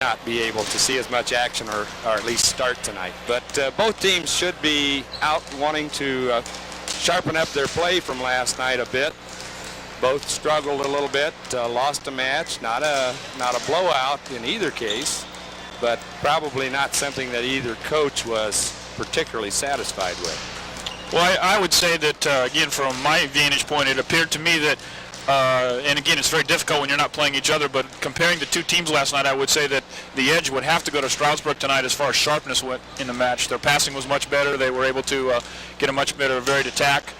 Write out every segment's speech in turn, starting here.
not be able to see as much action or at least start tonight. But both teams should be out wanting to sharpen up their play from last night a bit. Both struggled a little bit, lost a match, not a blowout in either case, but probably not something that either coach was particularly satisfied with. Well, I would say that, again, from my vantage point, it appeared to me that, and again, it's very difficult when you're not playing each other, but comparing the two teams last night, I would say that the edge would have to go to Stroudsburg tonight as far as sharpness went in the match. Their passing was much better. They were able to get a much better varied attack.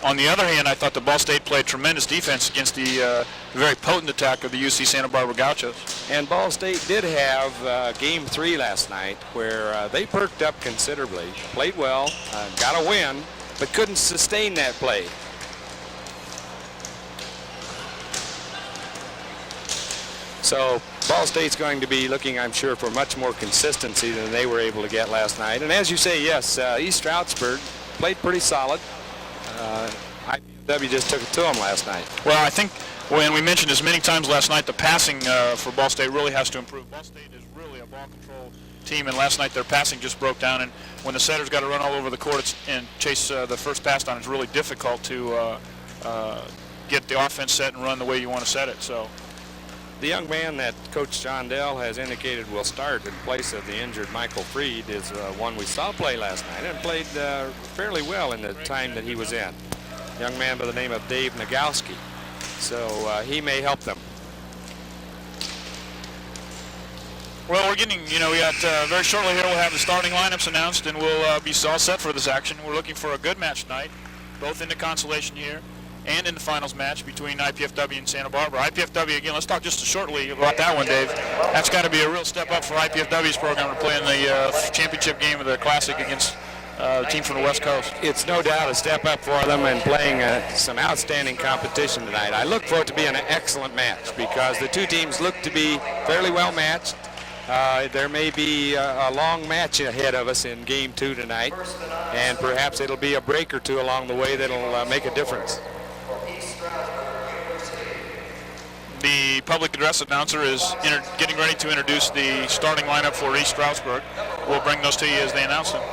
On the other hand, I thought the Ball State played tremendous defense against the very potent attack of the UC Santa Barbara Gauchos. And Ball State did have Game 3 last night where they perked up considerably, played well, got a win, but couldn't sustain that play. So Ball State's going to be looking, I'm sure, for much more consistency than they were able to get last night. And as you say, yes, East Stroudsburg played pretty solid. IPW just took it to them last night. Well, I think when we mentioned this many times last night, the passing for Ball State really has to improve. Ball State is really a ball control team, and last night their passing just broke down. And when the setters got to run all over the court and chase the first pass down, it's really difficult to get the offense set and run the way you want to set it. So the young man that Coach John Dell has indicated will start in place of the injured Michael Freed is one we saw play last night and played fairly well in the time that he was in. A young man by the name of Dave Nagowski. So he may help them. Well, we're getting, we got very shortly here we'll have the starting lineups announced and we'll be all set for this action. We're looking for a good match tonight, both in the consolation here and in the finals match between IPFW and Santa Barbara. IPFW, again, let's talk just shortly about that one, Dave. That's got to be a real step up for IPFW's program to play in the championship game of the Classic against the team from the West Coast. It's no doubt a step up for them and playing some outstanding competition tonight. I look for it to be an excellent match because the two teams look to be fairly well matched. There may be a long match ahead of us in Game 2 tonight, and perhaps it'll be a break or two along the way that'll make a difference. The public address announcer is getting ready to introduce the starting lineup for East Stroudsburg. We'll bring those to you as they announce them.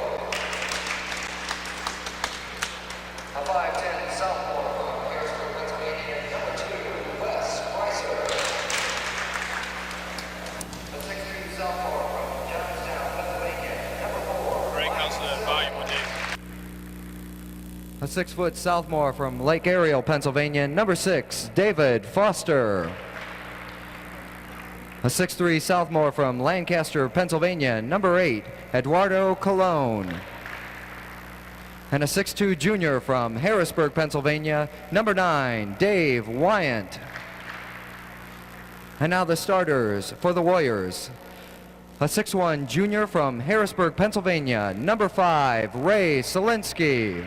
A 6-foot sophomore from Lake Ariel, Pennsylvania, number 6, David Foster. A 6'3 sophomore from Lancaster, Pennsylvania, number 8, Eduardo Colon. And a 6'2 junior from Harrisburg, Pennsylvania, number 9, Dave Wyant. And now the starters for the Warriors. A 6'1 junior from Harrisburg, Pennsylvania, number 5, Ray Solinsky.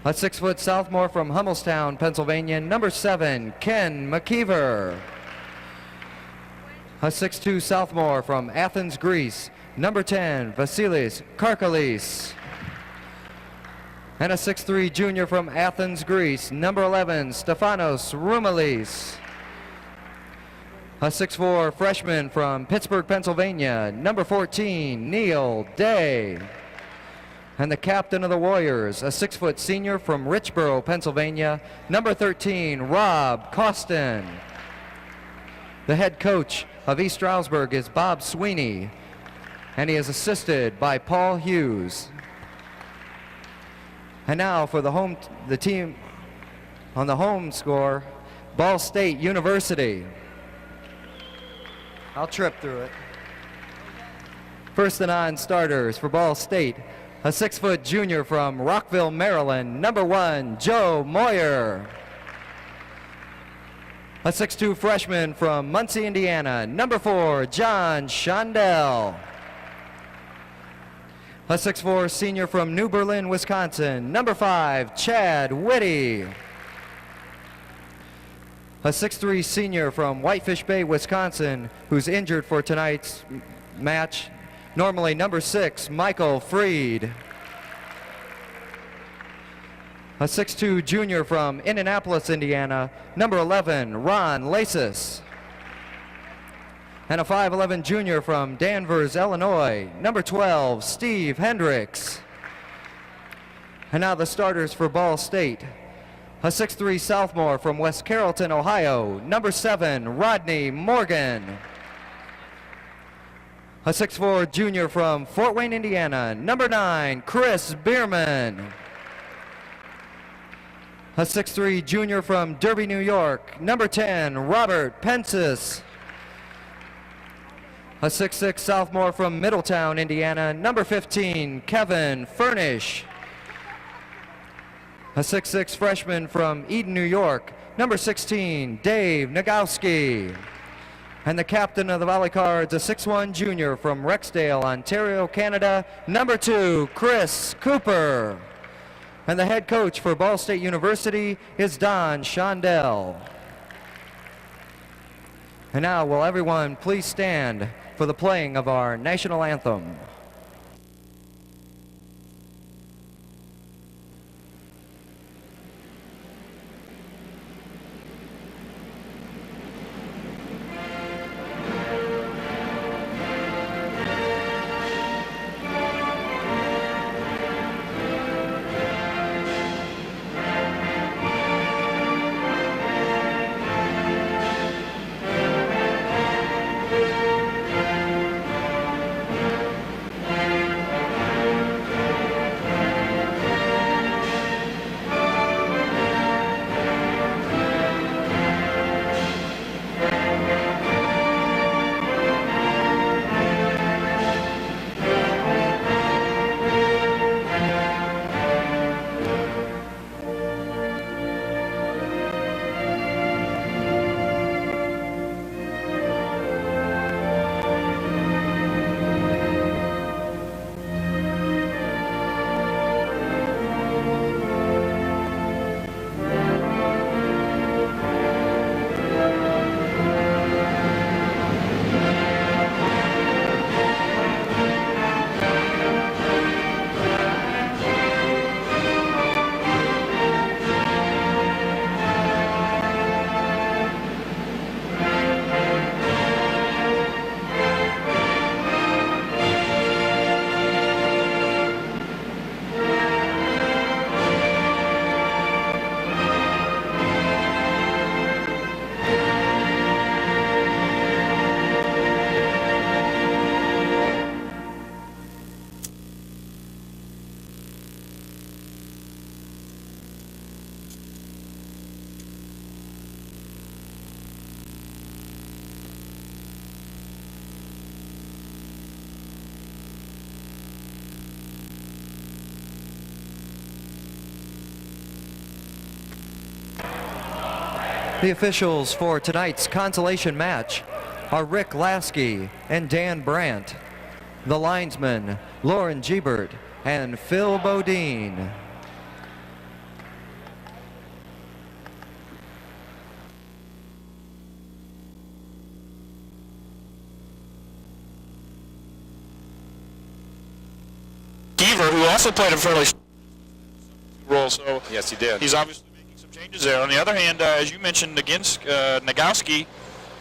A 6-foot sophomore from Hummelstown, Pennsylvania, number 7, Ken McKeever. A 6'2 sophomore from Athens, Greece, number 10, Vasilis Karkalis. And a 6'3 junior from Athens, Greece, number 11, Stefanos Roumalis. A 6'4 freshman from Pittsburgh, Pennsylvania, number 14, Neil Day. And the captain of the Warriors, a 6-foot senior from Richboro, Pennsylvania, number 13, Rob Costin. The head coach of East Stroudsburg is Bob Sweeney, and he is assisted by Paul Hughes. And now for the team on the home score, Ball State University. I'll trip through it. First and on starters for Ball State, a 6-foot junior from Rockville, Maryland, number 1, Joe Moyer. A 6'2 freshman from Muncie, Indiana, number 4, John Shondell. A 6'4 senior from New Berlin, Wisconsin, number 5, Chad Whitty. A 6'3 senior from Whitefish Bay, Wisconsin, who's injured for tonight's match, normally number 6, Michael Freed. A 6'2 junior from Indianapolis, Indiana, number 11, Ron Lasis. And a 5'11 junior from Danvers, Illinois, number 12, Steve Hendricks. And now the starters for Ball State. A 6'3 sophomore from West Carrollton, Ohio, number 7, Rodney Morgan. A 6'4 junior from Fort Wayne, Indiana, number 9, Chris Bierman. A 6'3 junior from Derby, New York, number 10, Robert Pensis. A 6'6 sophomore from Middletown, Indiana, number 15, Kevin Furnish. A 6'6 freshman from Eden, New York, number 16, Dave Nagowski. And the captain of the Volley Cards, a 6'1 junior from Rexdale, Ontario, Canada, number 2, Chris Cooper. And the head coach for Ball State University is Don Shondell. And now will everyone please stand for the playing of our national anthem. The officials for tonight's consolation match are Rick Lasky and Dan Brandt. The linesmen, Lauren Gebert and Phil Bodine. Deaver, who also played a fairly role, so Yes, he did. he's obviously making some changes there. On the other hand, as you mentioned, against Nagowski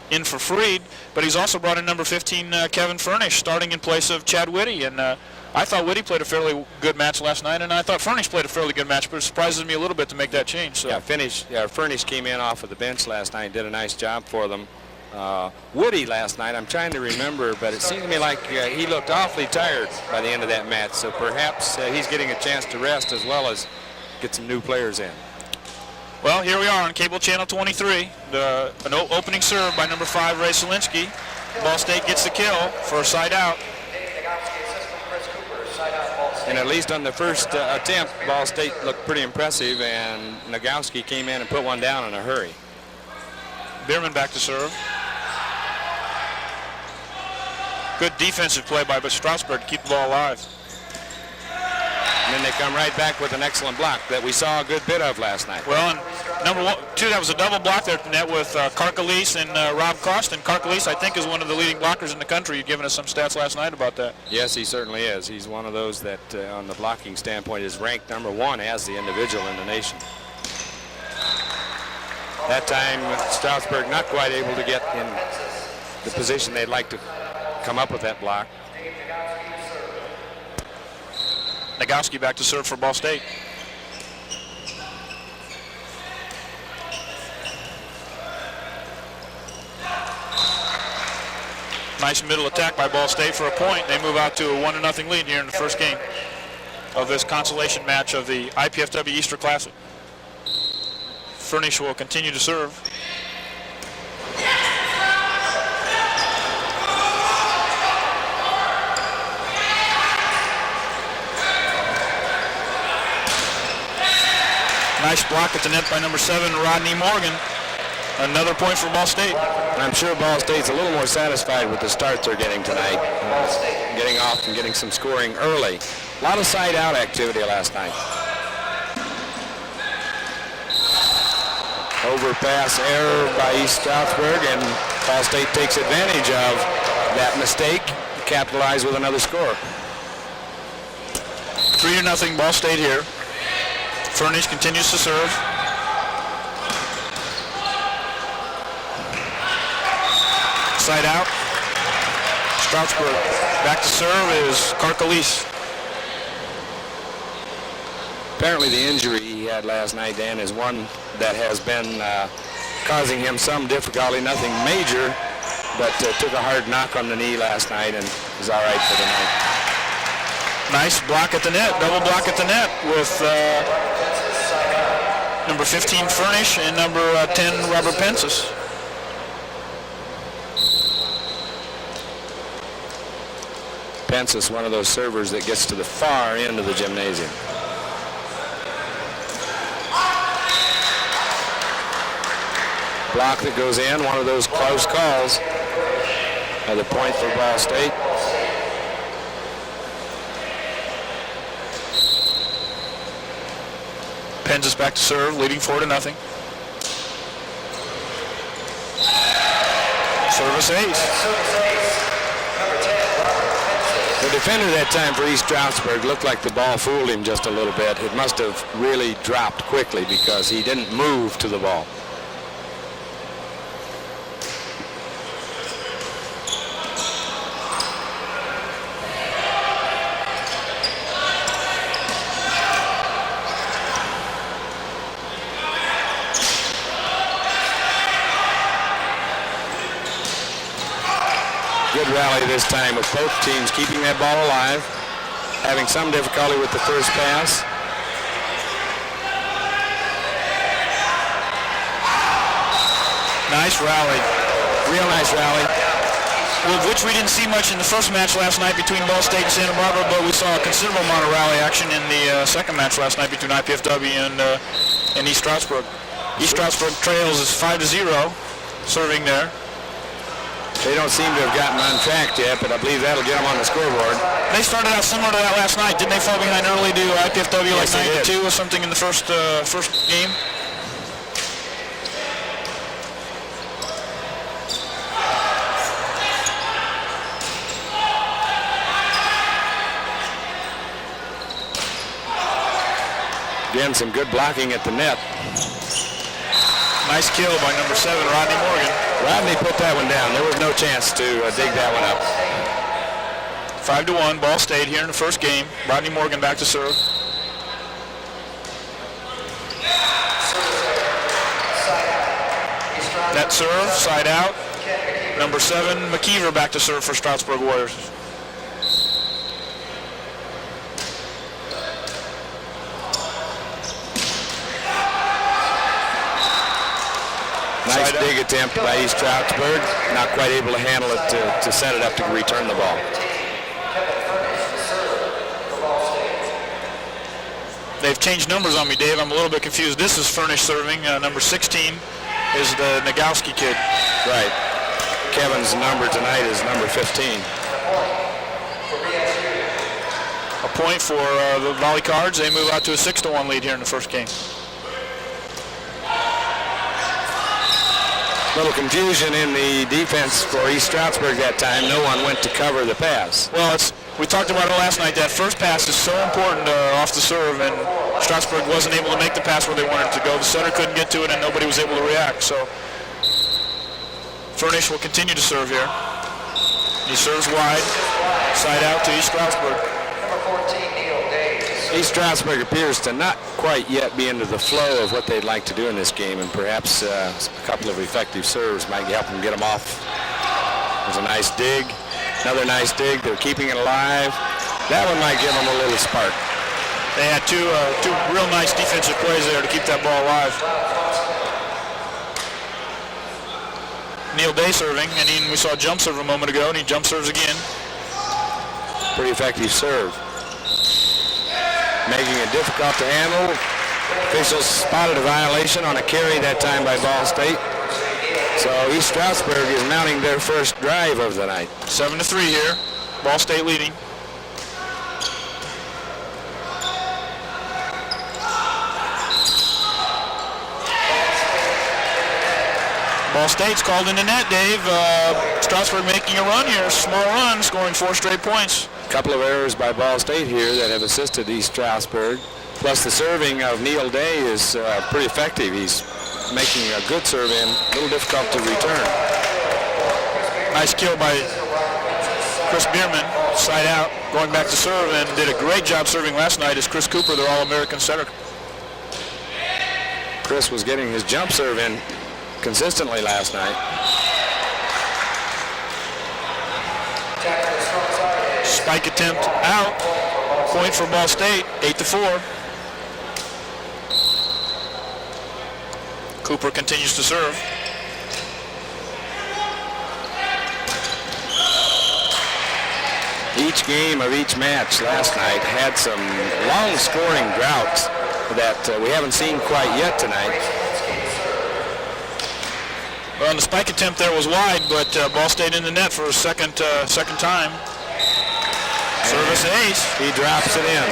in for Freed, but he's also brought in number 15, Kevin Furnish, starting in place of Chad Whitty. And I thought Whitty played a fairly good match last night, and I thought Furnish played a fairly good match, but it surprises me a little bit to make that change. So. Furnish came in off of the bench last night and did a nice job for them. Whitty last night, I'm trying to remember, but it seemed to me like he looked awfully tired by the end of that match, so perhaps he's getting a chance to rest as well as get some new players in. Well, here we are on cable channel 23. An opening serve by number 5, Ray Solinsky. Ball State gets the kill for a side out. And at least on the first attempt, Ball State looked pretty impressive, and Nagowski came in and put one down in a hurry. Bierman back to serve. Good defensive play by Stroudsburg to keep the ball alive. And then they come right back with an excellent block that we saw a good bit of last night. Well, and number 2, that was a double block there at the net with Karkalis and Rob Cost. And Karkalis, I think, is one of the leading blockers in the country. You've given us some stats last night about that. Yes, he certainly is. He's one of those that, on the blocking standpoint, is ranked number 1 as the individual in the nation. That time, Stroudsburg not quite able to get in the position they'd like to come up with that block. Nagowski back to serve for Ball State. Nice middle attack by Ball State for a point. They move out to a 1-0 lead here in the first game of this consolation match of the IPFW Easter Classic. Furnish will continue to serve. Nice block at the net by number 7, Rodney Morgan. Another point for Ball State. I'm sure Ball State's a little more satisfied with the start they're getting tonight. Getting off and getting some scoring early. A lot of side-out activity last night. Overpass error by East Stroudsburg, and Ball State takes advantage of that mistake, capitalize with another score. 3-0 Ball State here. Furnish continues to serve. Side out. Stroudsburg back to serve is Karkalis. Apparently the injury he had last night, Dan, is one that has been causing him some difficulty. Nothing major, but took a hard knock on the knee last night and is all right for the night. Nice block at the net, double block at the net with number 15 Furnish and number 10 Robert Pensis. Pensis, one of those servers that gets to the far end of the gymnasium. Block that goes in, one of those close calls. Another point for Ball State. Pensis back to serve, leading 4-0. Service ace. The defender that time for East Stroudsburg looked like the ball fooled him just a little bit. It must have really dropped quickly because he didn't move to the ball. Good rally this time with both teams keeping that ball alive, having some difficulty with the first pass. Nice rally. Real nice rally. Well, which we didn't see much in the first match last night between Ball State and Santa Barbara, but we saw a considerable amount of rally action in the second match last night between IPFW and East Stroudsburg. East Stroudsburg trails is 5-0, serving there. They don't seem to have gotten on track yet, but I believe that'll get them on the scoreboard. They started out similar to that last night. Didn't they fall behind early to IPFW like Yes, 9-2 or something in the first game? Again, some good blocking at the net. Nice kill by number 7, Rodney Morgan. Rodney put that one down. There was no chance to dig that one up. 5-1, Ball State here in the first game. Rodney Morgan back to serve. Net serve, side out. Number 7, McKeever back to serve for Stroudsburg Warriors. Nice big attempt by East Stroudsburg. Not quite able to handle it to set it up to return the ball. They've changed numbers on me, Dave. I'm a little bit confused. This is Furnish serving. Number 16 is the Nagowski kid. Right. Kevin's number tonight is number 15. A point for the Volley Cards. They move out to a 6-1 lead here in the first game. Little confusion in the defense for East Stroudsburg that time. No one went to cover the pass. Well, we talked about it last night. That first pass is so important off the serve, and Stroudsburg wasn't able to make the pass where they wanted it to go. The center couldn't get to it, and nobody was able to react. So Furnish will continue to serve here. He serves wide, side out to East Stroudsburg. East Stroudsburg appears to not quite yet be into the flow of what they'd like to do in this game, and perhaps a couple of effective serves might help them get them off. There's a nice dig, another nice dig. They're keeping it alive. That one might give them a little spark. They had two real nice defensive plays there to keep that ball alive. Neil Day serving, and we saw a jump serve a moment ago, and he jump serves again. Pretty effective serve. Making it difficult to handle. Officials spotted a violation on a carry that time by Ball State. So East Stroudsburg is mounting their first drive of the night. 7-3 here. Ball State leading. Ball State's called into net, Dave. Stroudsburg making a run here. Small run, scoring 4 straight points. A couple of errors by Ball State here that have assisted East Stroudsburg. Plus the serving of Neil Day is pretty effective. He's making a good serve in, a little difficult to return. Nice kill by Chris Bierman, side out, going back to serve, and did a great job serving last night as Chris Cooper, their All-American setter. Chris was getting his jump serve in consistently last night. Spike attempt out. Point for Ball State, 8-4. Cooper continues to serve. Each game of each match last night had some long scoring droughts that we haven't seen quite yet tonight. Well, the spike attempt there was wide, but Ball State in the net for a second time. Service ace. He drops it in.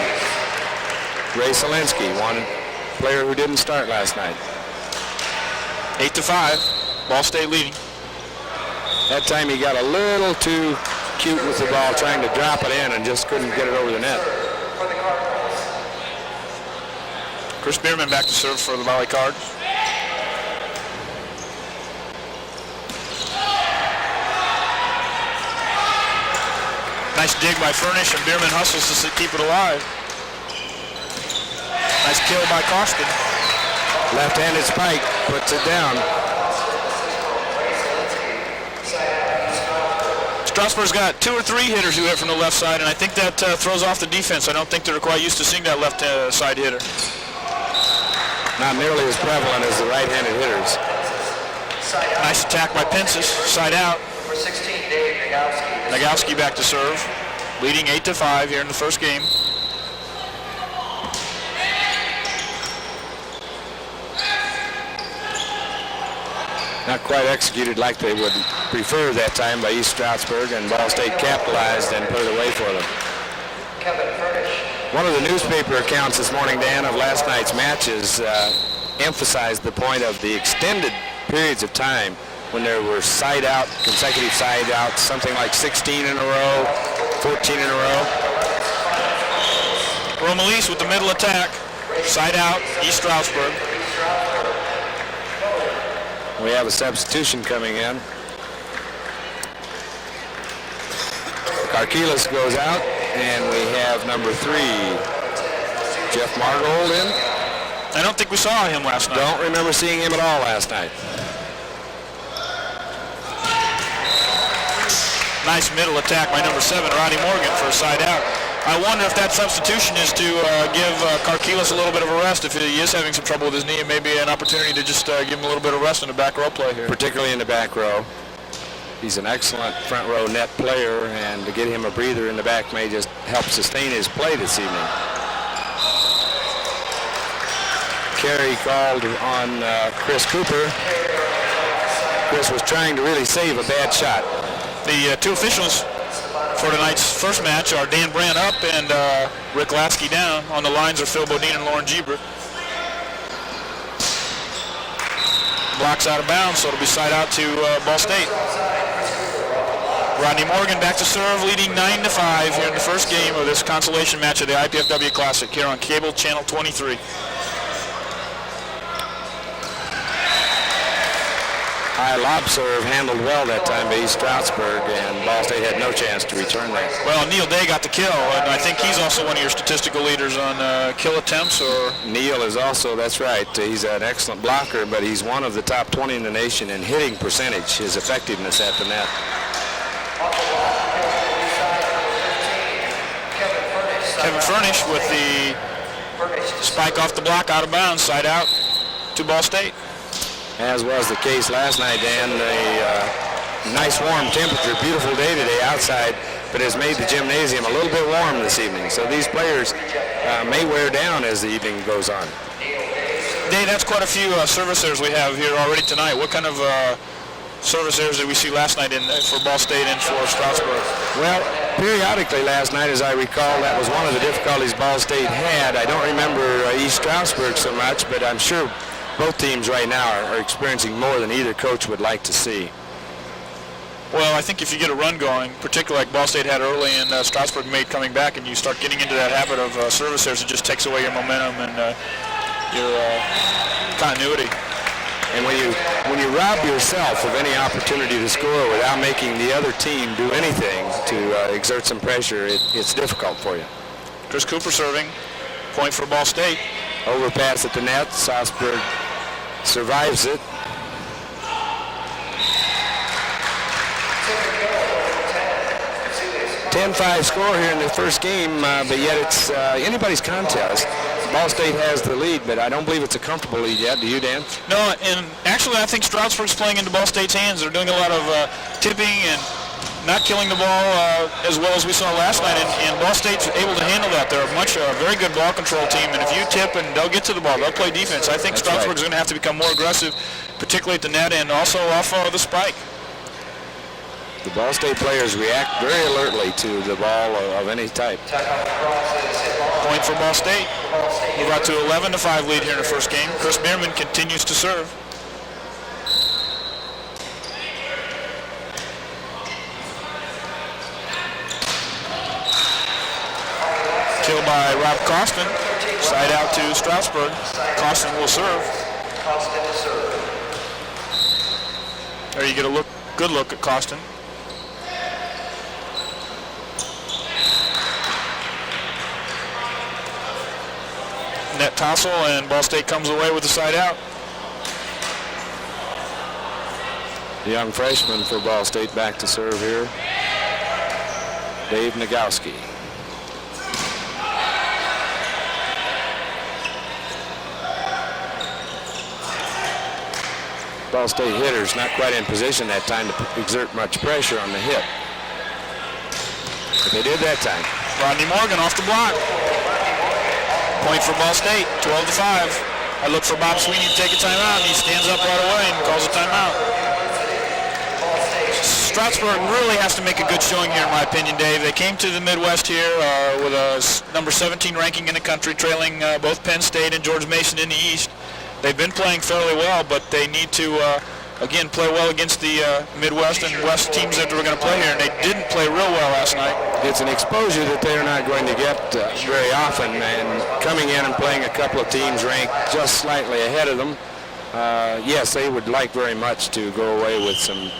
Ray Solinsky, one player who didn't start last night. 8-5. Ball State leading. That time he got a little too cute with the ball, trying to drop it in and just couldn't get it over the net. Chris Bierman back to serve for the Valley Cards. Nice dig by Furnish, and Bierman hustles to keep it alive. Nice kill by Costin. Left-handed spike, puts it down. Stroudsburg's got 2 or 3 hitters who hit from the left side, and I think that throws off the defense. I don't think they're quite used to seeing that left side hitter. Not nearly as prevalent as the right-handed hitters. Nice attack by Pensis, side out. For 16, Dave Nagowski. Nagowski back to serve, leading 8-5 here in the first game. Not quite executed like they would prefer that time by East Stroudsburg, and Ball State capitalized and put it away for them. Kevin Furnish. One of the newspaper accounts this morning, Dan, of last night's matches emphasized the point of the extended periods of time when there were side out, consecutive side outs, something like 16 in a row, 14 in a row. Romalise with the middle attack, side out, East Stroudsburg. We have a substitution coming in. Karkilas goes out, and we have number 3, Jeff Margold in. I don't think we saw him last night. Don't remember seeing him at all last night. Nice middle attack by number 7, Rodney Morgan, for a side out. I wonder if that substitution is to give Karkilas a little bit of a rest if he is having some trouble with his knee, and maybe an opportunity to just give him a little bit of rest in the back row play here. Particularly in the back row. He's an excellent front row net player, and to get him a breather in the back may just help sustain his play this evening. Carey called on Chris Cooper. Chris was trying to really save a bad shot. The 2 officials for tonight's first match are Dan Brandt up and Rick Lasky down. On the lines are Phil Bodine and Lauren Gebert. Blocks out of bounds, so it'll be side out to Ball State. Rodney Morgan back to serve, leading 9-5 here in the first game of this consolation match of the IPFW Classic here on cable channel 23. High lob serve handled well that time by East Stroudsburg, and Ball State had no chance to return that. Well, Neil Day got the kill, and I think he's also one of your statistical leaders on kill attempts. Or Neil is also, that's right, he's an excellent blocker, but he's one of the top 20 in the nation in hitting percentage, his effectiveness at the net. Kevin Furnish with the spike off the block, out of bounds, side out to Ball State. As was the case last night, Dan. A nice warm temperature, beautiful day today outside, but has made the gymnasium a little bit warm this evening. So these players may wear down as the evening goes on. Dave, that's quite a few service errors we have here already tonight. What kind of service errors did we see last night for Ball State and for Stroudsburg? Well, periodically last night, as I recall, that was one of the difficulties Ball State had. I don't remember East Stroudsburg so much, but I'm sure both teams right now are experiencing more than either coach would like to see. Well, I think if you get a run going, particularly like Ball State had early and Stroudsburg made coming back, and you start getting into that habit of service errors, it just takes away your momentum and your continuity. And when you rob yourself of any opportunity to score without making the other team do anything to exert some pressure, it's difficult for you. Chris Cooper serving, point for Ball State. Overpass at the net, Stroudsburg survives it. 10-5 score here in the first game, but yet it's anybody's contest. Ball State has the lead, but I don't believe it's a comfortable lead yet. Do you, Dan? No, and actually I think Stroudsburg's playing into Ball State's hands. They're doing a lot of tipping and not killing the ball as well as we saw last night, and Ball State's able to handle that. They're a very good ball control team, and if you tip and they'll get to the ball, they'll play defense. I think Stroudsburg's going to have to become more aggressive, particularly at the net and also off the spike. The Ball State players react very alertly to the ball of any type. Point for Ball State. Move out to 11-5 lead here in the first game. Chris Bierman continues to serve. Kill by Rob Costin. Side out to Stroudsburg. Costin will serve. There you get a good look at Costin. Net tussle, and Ball State comes away with the side out. The young freshman for Ball State back to serve here. Dave Nagowski. Ball State hitters not quite in position that time to exert much pressure on the hit. But they did that time. Rodney Morgan off the block. Point for Ball State, 12-5. I look for Bob Sweeney to take a timeout, and he stands up right away and calls a timeout. Stroudsburg really has to make a good showing here, in my opinion, Dave. They came to the Midwest here with a number 17 ranking in the country, trailing both Penn State and George Mason in the East. They've been playing fairly well, but they need to, again, play well against the Midwest and West teams that we're going to play here, and they didn't play real well last night. It's an exposure that they're not going to get very often, and coming in and playing a couple of teams ranked just slightly ahead of them, yes, they would like very much to go away with some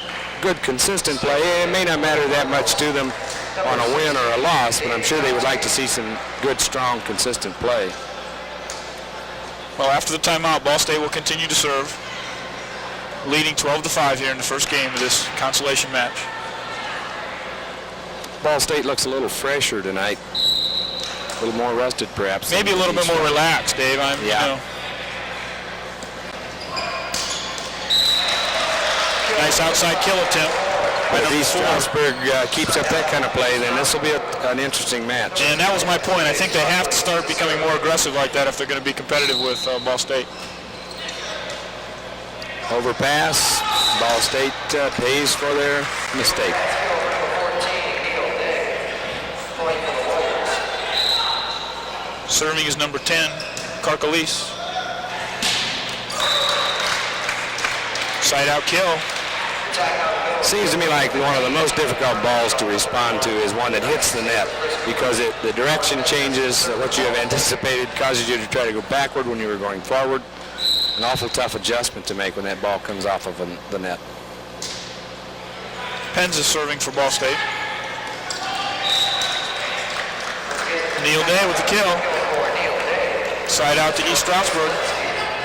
good, consistent play. It may not matter that much to them on a win or a loss, but I'm sure they would like to see some good, strong, consistent play. Well, after the timeout, Ball State will continue to serve, leading 12-5 here in the first game of this consolation match. Ball State looks a little fresher tonight, a little more rested perhaps. Maybe a little bit more relaxed, Dave. Yeah. Nice outside kill attempt. But if East Stroudsburg keeps up that kind of play, then this will be an interesting match. And that was my point. I think they have to start becoming more aggressive like that if they're going to be competitive with Ball State. Overpass. Ball State pays for their mistake. Serving is number 10, Karkalis. Side out kill. Seems to me like one of the most difficult balls to respond to is one that hits the net, because the direction changes. What you have anticipated causes you to try to go backward when you were going forward. an awful tough adjustment to make when that ball comes off of the net. Penz is serving for Ball State. Neil Day with the kill. Side out to East Stroudsburg.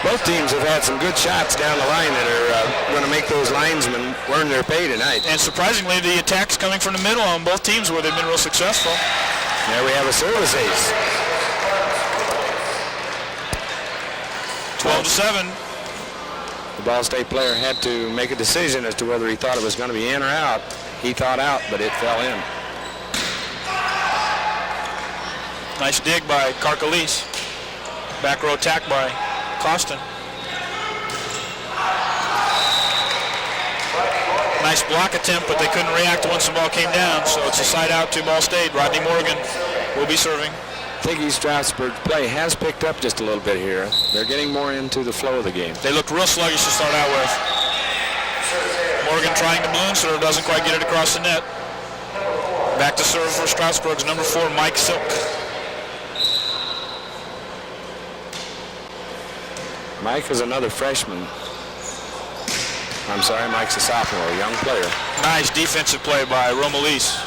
Both teams have had some good shots down the line that are going to make those linesmen earn their pay tonight. And surprisingly, the attacks coming from the middle on both teams where they've been real successful. There we have a service ace. 12-7. The Ball State player had to make a decision as to whether he thought it was going to be in or out. He thought out, but it fell in. Nice dig by Karkalis. Back row attack by Costin. Nice block attempt, but they couldn't react once the ball came down, so it's a side out to Ball State. Rodney Morgan will be serving. I think East Stroudsburg's play has picked up just a little bit here. They're getting more into the flow of the game. They looked real sluggish to start out with. Morgan trying to balloon serve, doesn't quite get it across the net. Back to serve for Stroudsburg's number 4, Mike Silk. Mike is another freshman. I'm sorry, Mike's a sophomore, a young player. Nice defensive play by Romelis.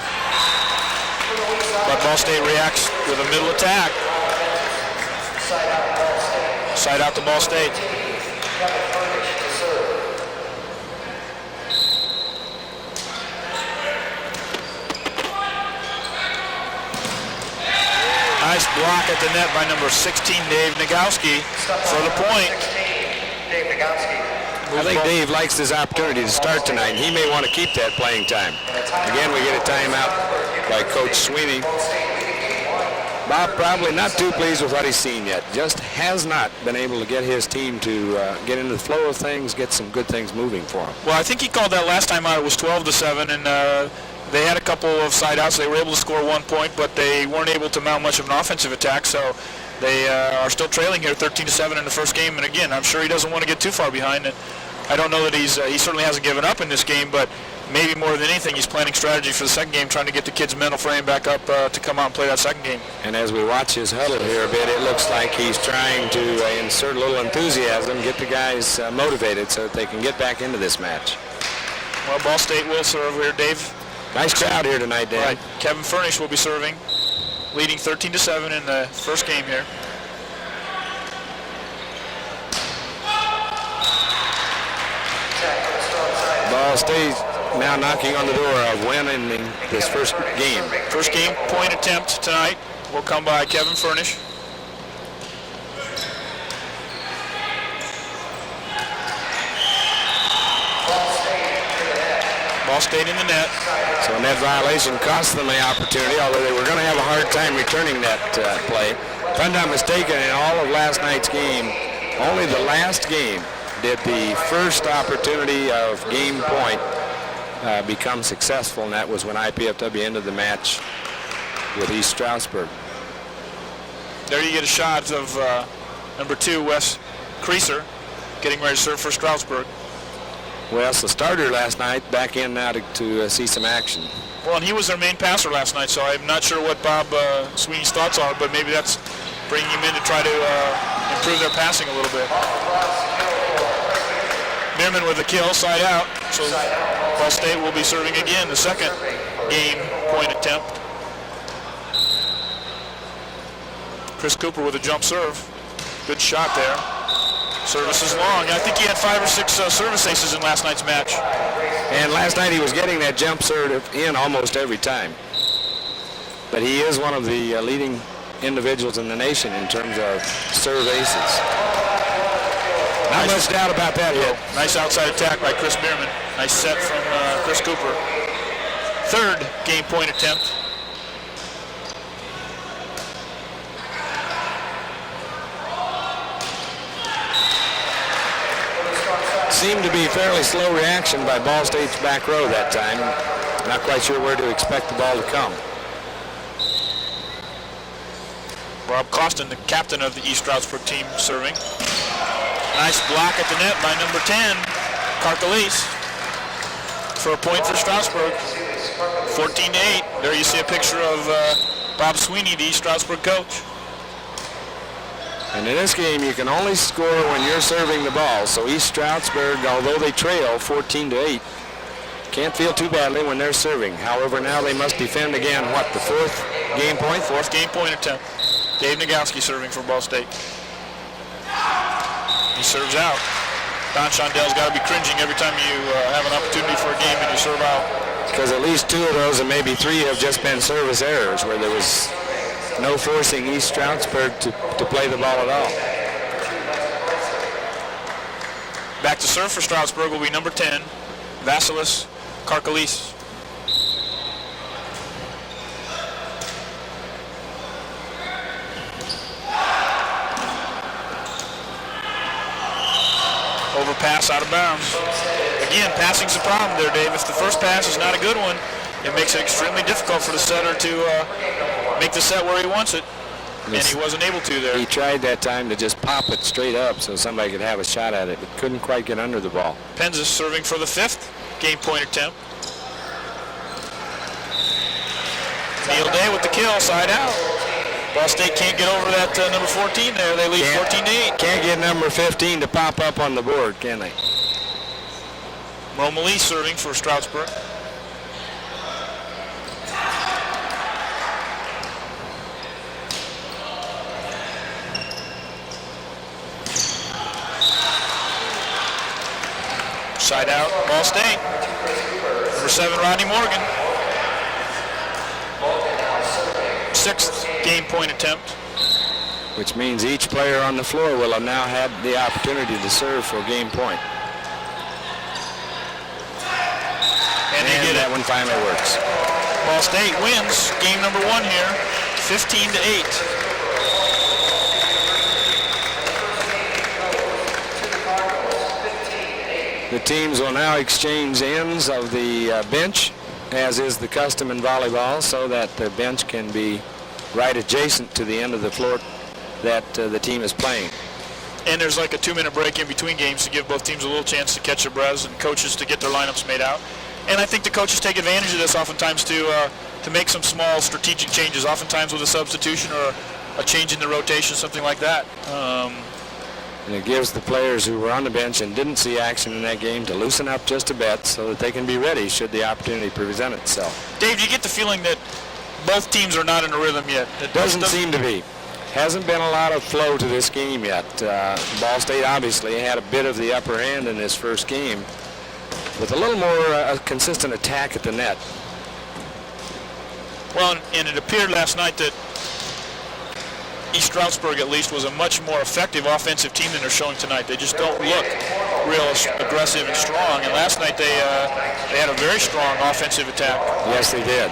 But Ball State reacts with a middle attack. Side out to Ball State. Nice block at the net by number 16, Dave Nagowski, for the point. I think Dave likes his opportunity to start tonight. He may want to keep that playing time. Again, we get a timeout by Coach Sweeney. Bob probably not too pleased with what he's seen yet. Just has not been able to get his team to get into the flow of things, get some good things moving for him. Well, I think he called that last time out. It was 12-7, and they had a couple of side outs. They were able to score 1 point, but they weren't able to mount much of an offensive attack, so they are still trailing here 13-7 in the first game. And again, I'm sure he doesn't want to get too far behind. And I don't know that he certainly hasn't given up in this game, but maybe more than anything, he's planning strategy for the second game, trying to get the kid's mental frame back up to come out and play that second game. And as we watch his huddle here a bit, it looks like he's trying to insert a little enthusiasm, get the guys motivated so that they can get back into this match. Well, Ball State will serve here, Dave. Nice crowd here tonight, Dan. Right. Kevin Furnish will be serving, leading 13-7 in the first game here. Ball State now knocking on the door of winning this first game. First game point attempt tonight will come by Kevin Furnish. Ball State in the net. So a net violation cost them the opportunity, although they were going to have a hard time returning that play. If I'm not mistaken, in all of last night's game, only the last game did the first opportunity of game point become successful, and that was when IPFW ended the match with East Stroudsburg. There you get a shot of number 2, Wes Creaser, getting ready to serve for Stroudsburg. Wes, the starter last night, back in now to see some action. Well, and he was their main passer last night, so I'm not sure what Bob Sweeney's thoughts are, but maybe that's bringing him in to try to improve their passing a little bit. Bierman with a kill, side out. So Ball State will be serving again, the second game point attempt. Chris Cooper with a jump serve. Good shot there. Service is long. I think he had 5 or 6 service aces in last night's match. And last night he was getting that jump serve in almost every time. But he is one of the leading individuals in the nation in terms of serve aces. Not much doubt about that hit. Nice outside attack by Chris Bierman. Nice set from Chris Cooper. Third game point attempt. Seemed to be fairly slow reaction by Ball State's back row that time. Not quite sure where to expect the ball to come. Rob Costin, the captain of the East Stroudsburg team, serving. Nice block at the net by number 10, Karkalis, for a point for Stroudsburg. 14-8. There you see a picture of Bob Sweeney, the East Stroudsburg coach. And in this game, you can only score when you're serving the ball. So East Stroudsburg, although they trail 14-8, can't feel too badly when they're serving. However, now they must defend again, what, the fourth game point? Fourth game point attempt. Dave Nagowski serving for Ball State. He serves out. Don Shondell's got to be cringing every time you have an opportunity for a game and you serve out. Because at least 2 of those and maybe 3 have just been service errors where there was no forcing East Stroudsburg to play the ball at all. Back to serve for Stroudsburg will be number 10, Vasilis Karkalis. Overpass out of bounds. Again, passing's the problem there, Dave. If the first pass is not a good one, it makes it extremely difficult for the setter to make the set where he wants it. And he wasn't able to there. He tried that time to just pop it straight up so somebody could have a shot at it, but couldn't quite get under the ball. Penzis serving for the 5th game point attempt. Neil Day with the kill, side out. Ball State can't get over that number 14 there. They lead 14-8. Can't get number 15 to pop up on the board, can they? Romali serving for Stroudsburg. Side out, Ball State. Number 7, Rodney Morgan. 6th game point attempt. Which means each player on the floor will have now had the opportunity to serve for game point. And they get that it. one finally works. Ball State wins game number 1 here, 15-8. The teams will now exchange ends of the bench, as is the custom in volleyball, so that the bench can be right adjacent to the end of the floor that the team is playing. And there's like a 2-minute break in between games to give both teams a little chance to catch their breaths and coaches to get their lineups made out. And I think the coaches take advantage of this oftentimes to make some small strategic changes, oftentimes with a substitution or a change in the rotation, something like that. And it gives the players who were on the bench and didn't see action in that game to loosen up just a bit so that they can be ready should the opportunity present itself. Dave, do you get the feeling that both teams are not in a rhythm yet? It doesn't seem to be. Hasn't been a lot of flow to this game yet. Ball State obviously had a bit of the upper hand in this first game with a little more consistent attack at the net. Well, and it appeared last night that East Stroudsburg, at least, was a much more effective offensive team than they're showing tonight. They just don't look real aggressive and strong. And last night they had a very strong offensive attack. Yes, they did.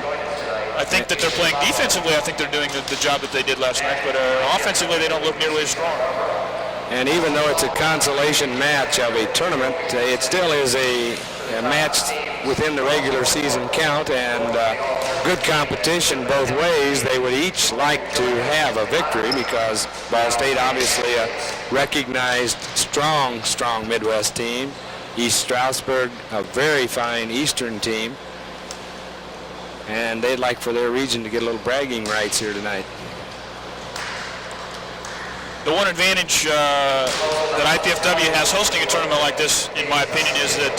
I think that they're playing defensively. I think they're doing the job that they did last night. But offensively, they don't look nearly as strong. And even though it's a consolation match of a tournament, it still is a match within the regular season count, and good competition both ways. They would each like to have a victory because Ball State obviously a recognized strong Midwest team. East Stroudsburg, a very fine Eastern team. And they'd like for their region to get a little bragging rights here tonight. The one advantage that IPFW has hosting a tournament like this, in my opinion, is that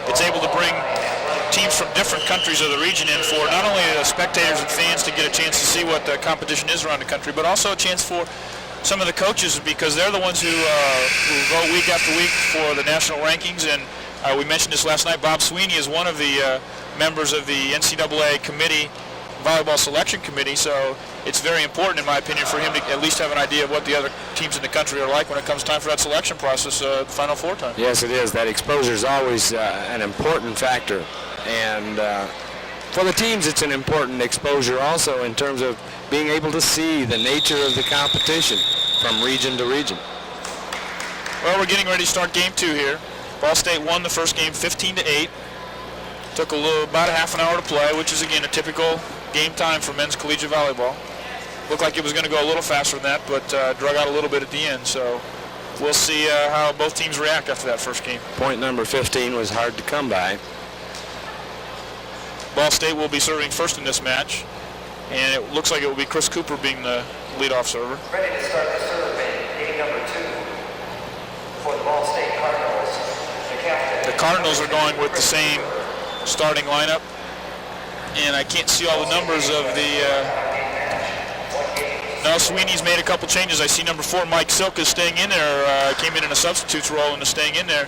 it's able to bring teams from different countries of the region in for not only spectators and fans to get a chance to see what the competition is around the country, but also a chance for some of the coaches, because they're the ones who vote week after week for the national rankings. And we mentioned this last night. Bob Sweeney is one of the members of the NCAA committee, volleyball selection committee, so it's very important, in my opinion, for him to at least have an idea of what the other teams in the country are like when it comes time for that selection process, the Final Four time. Yes, it is. That exposure is always an important factor. And for the teams, it's an important exposure also in terms of being able to see the nature of the competition from region to region. Well, we're getting ready to start game 2 here. Ball State won the first game 15-8. Took about a half an hour to play, which is, again, a typical game time for men's collegiate volleyball. Looked like it was going to go a little faster than that, but drug out a little bit at the end. So we'll see how both teams react after that first game. Point number 15 was hard to come by. Ball State will be serving first in this match, and it looks like it will be Chris Cooper being the leadoff server. Ready to start the serve in Ball State Cardinals, the captain. The Cardinals are going with the same starting lineup. And I can't see all the numbers of the... No, Sweeney's made a couple changes. I see number 4, Mike Silk, is staying in there. Came in a substitute's role and is staying in there.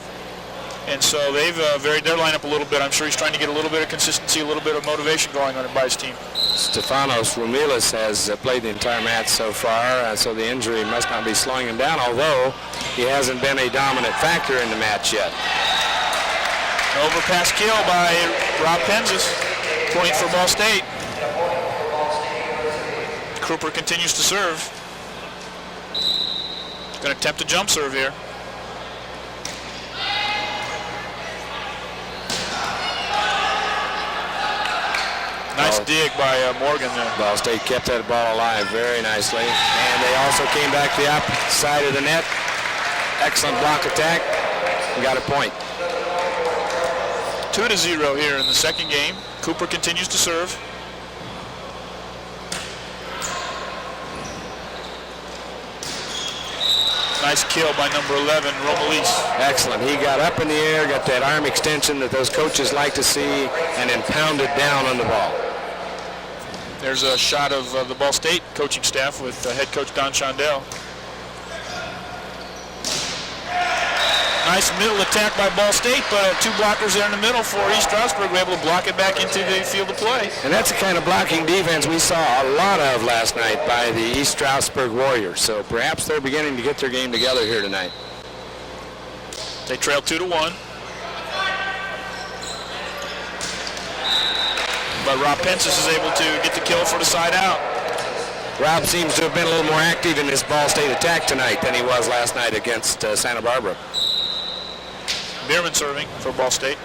And so they've varied their lineup a little bit. I'm sure he's trying to get a little bit of consistency, a little bit of motivation going on by his team. Stefanos Rumilas has played the entire match so far, so the injury must not be slowing him down, although he hasn't been a dominant factor in the match yet. Overpass kill by Rob Penzis. Point for Ball State. Cooper continues to serve. Going to attempt a jump serve here. Nice dig by Morgan there. Ball State kept that ball alive very nicely. And they also came back to the opposite side of the net. Excellent block attack. And got a point. 2-0 here in the second game. Cooper continues to serve. Nice kill by number 11, Romelis. Excellent. He got up in the air, got that arm extension that those coaches like to see, and then pounded down on the ball. There's a shot of the Ball State coaching staff with head coach Don Shondell. Nice middle attack by Ball State, but 2 blockers there in the middle for East Stroudsburg. We're able to block it back into the field of play. And that's the kind of blocking defense we saw a lot of last night by the East Stroudsburg Warriors. So perhaps they're beginning to get their game together here tonight. They trail 2-1. But Rob Pensis is able to get the kill for the side out. Rob seems to have been a little more active in this Ball State attack tonight than he was last night against Santa Barbara. Bierman serving for Ball State.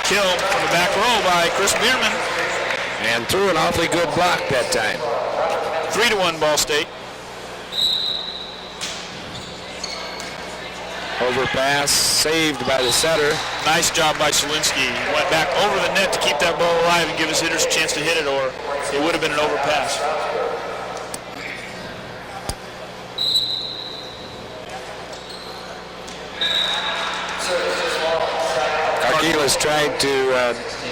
Kill from the back row by Chris Bierman. And threw an awfully good block that time. 3-1 Ball State. Overpass saved by the setter. Nice job by Solinsky. He went back over the net to keep that ball alive and give his hitters a chance to hit it, or it would have been an overpass. Karkilas tried to